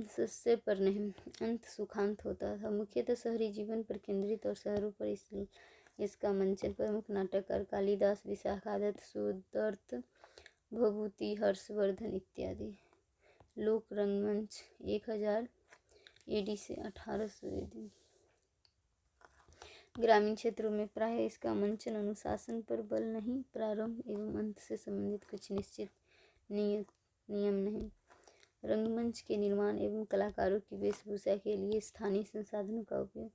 सस्य पर नहीं, अंत सुखांत होता था। मुख्यतः शहरी जीवन पर केंद्रित और शहरों पर इसका मंचन। प्रमुख नाटककार कालिदास, विशाखादत्त, सुदत्त, भभूति, हर्षवर्धन इत्यादि। लोक रंगमंच 1000 AD से 1800 AD। ग्रामीण क्षेत्रों में प्रायः इसका मंचन अनुशासन पर बल नहीं, प्रारंभ एवं अंत से संबंधित कुछ निश्चित नियम नहीं। रंगमंच के निर्माण एवं कलाकारों की वेशभूषा के लिए स्थानीय संसाधनों का उपयोग।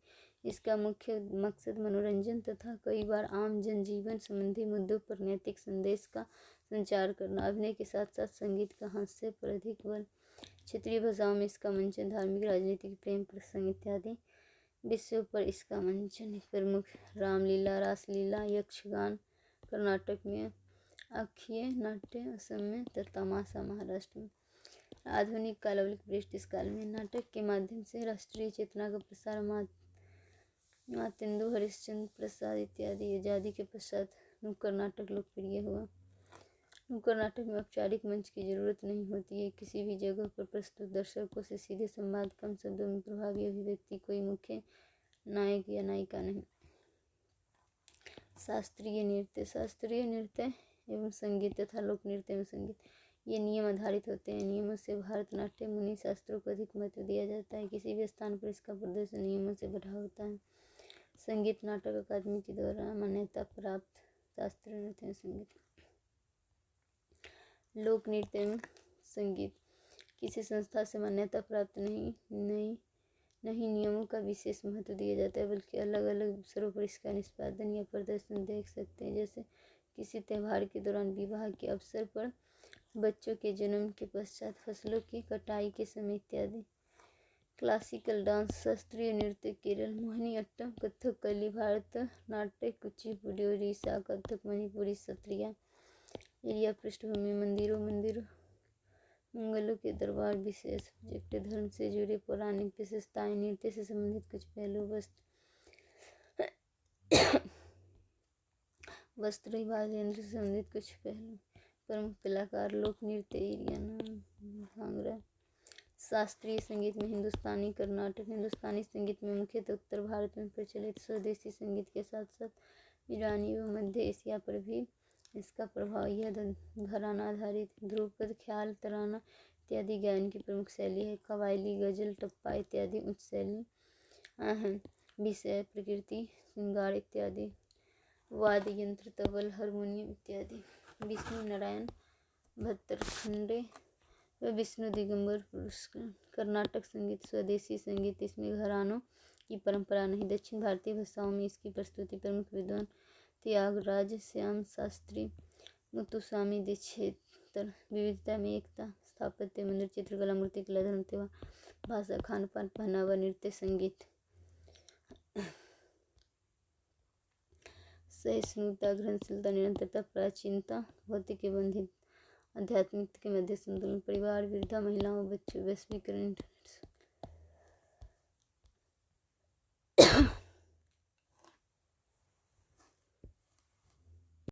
इसका मुख्य मकसद मनोरंजन तथा कई बार आम जनजीवन संबंधी मुद्दों पर नैतिक संदेश का संचार करना। अभिनय के साथ साथ संगीत का हास्य पर अधिक बल। क्षेत्रीय भाषाओं में इसका मंचन धार्मिक, राजनीतिक, प्रेम प्रसंग इत्यादि विषयों पर इसका मंचन। प्रमुख रामलीला, रासलीला, यक्षगान कर्नाटक में, अक्षय नाट्य असम में तथा तमाशा महाराष्ट्र में। आधुनिक काल ब्रिटिश काल में नाटक के माध्यम से राष्ट्रीय चेतना का प्रसार। मातेंदु हरिश्चंद्र प्रसाद इत्यादि। आजादी के पश्चात नुक्कड़ नाटक लोकप्रिय हुआ। नुक्कड़ नाटक में औपचारिक मंच की जरूरत नहीं होती है। किसी भी जगह पर प्रस्तुत दर्शकों से सीधे संवाद, कम शब्दों में प्रभावी अभिव्यक्ति, कोई मुख्य नायक या नायिका नहीं। शास्त्रीय नृत्य एवं संगीत तथा लोक नृत्य में संगीत, ये नियम आधारित होते हैं। नियमों से भरतनाट्यम, मुनि शास्त्रों को अधिक महत्व दिया जाता है। किसी भी स्थान पर इसका प्रदर्शन नियमों से बढ़ा होता है। संगीत नाटक अकादमी के द्वारा मान्यता प्राप्त शास्त्रीय नृत्य में संगीत। लोक नृत्य में संगीत किसी संस्था से मान्यता प्राप्त नहीं नियमों का विशेष महत्व दिया जाता है, बल्कि अलग अलग अवसरों पर इसका निष्पादन या प्रदर्शन देख सकते हैं, जैसे किसी त्यौहार के दौरान, विवाह के अवसर पर, बच्चों के जन्म के पश्चात, फसलों की कटाई के समय इत्यादि। क्लासिकल डांस, शास्त्रीय नृत्य केरल, मोहिनीअट्टम, कथकली भारत नाट्य, कुचिपुड़ी उड़ीसा, कथक मणिपुरी, सत्रिया। एरिया पृष्ठभूमि मंदिरों मंगलों के दरबार विशेष सब्जेक्ट, धर्म से जुड़े पौराणिक विशेषताएं, नृत्य से संबंधित कुछ पहलू, वस्त्र रिवाज, यंत्र से संबंधित कुछ पहलू, प्रमुख कलाकार, लोक नृत्य, एरिया नाम, भांगड़ा। शास्त्रीय संगीत में हिंदुस्तानी, कर्नाटक। हिंदुस्तानी संगीत में मुख्यतः उत्तर भारत में प्रचलित स्वदेशी संगीत के साथ साथ ईरानी व मध्य एशिया पर भी इसका प्रभाव। यह घराना आधारित ध्रुपद, ख्याल, तराना इत्यादि गायन की प्रमुख शैली है। कव्वाली, गजल, टप्पा इत्यादि उच्च शैली हैं। विषय, प्रकृति, श्रृंगार इत्यादि, वाद्य यंत्र, तबल, हारमोनियम इत्यादि। विष्णु नारायण भट्टरखंडे व विष्णु दिगंबर पुरस्कार। कर्नाटक संगीत स्वदेशी संगीत, इसमें घरानों की परंपरा नहीं। दक्षिण भारतीय भाषाओं में इसकी प्रस्तुति। प्रमुख विद्वान त्यागराज, श्याम शास्त्री, मुत्तुस्वामी दीक्षितर। विविधता में एकता, स्थापत्य, मंदिर, चित्रकला, मूर्तिकला, धर्म, त्योहार, भाषा, खान पान, पहनावा, नृत्य, संगीत। सहिष्णुता, ग्रहणशीलता, निरंतरता, प्राचीनता, भौतिक एवं आध्यात्मिक के मध्य संतुलन, परिवार, वृद्धा महिलाओं, बच्चों, वैश्वीकरण,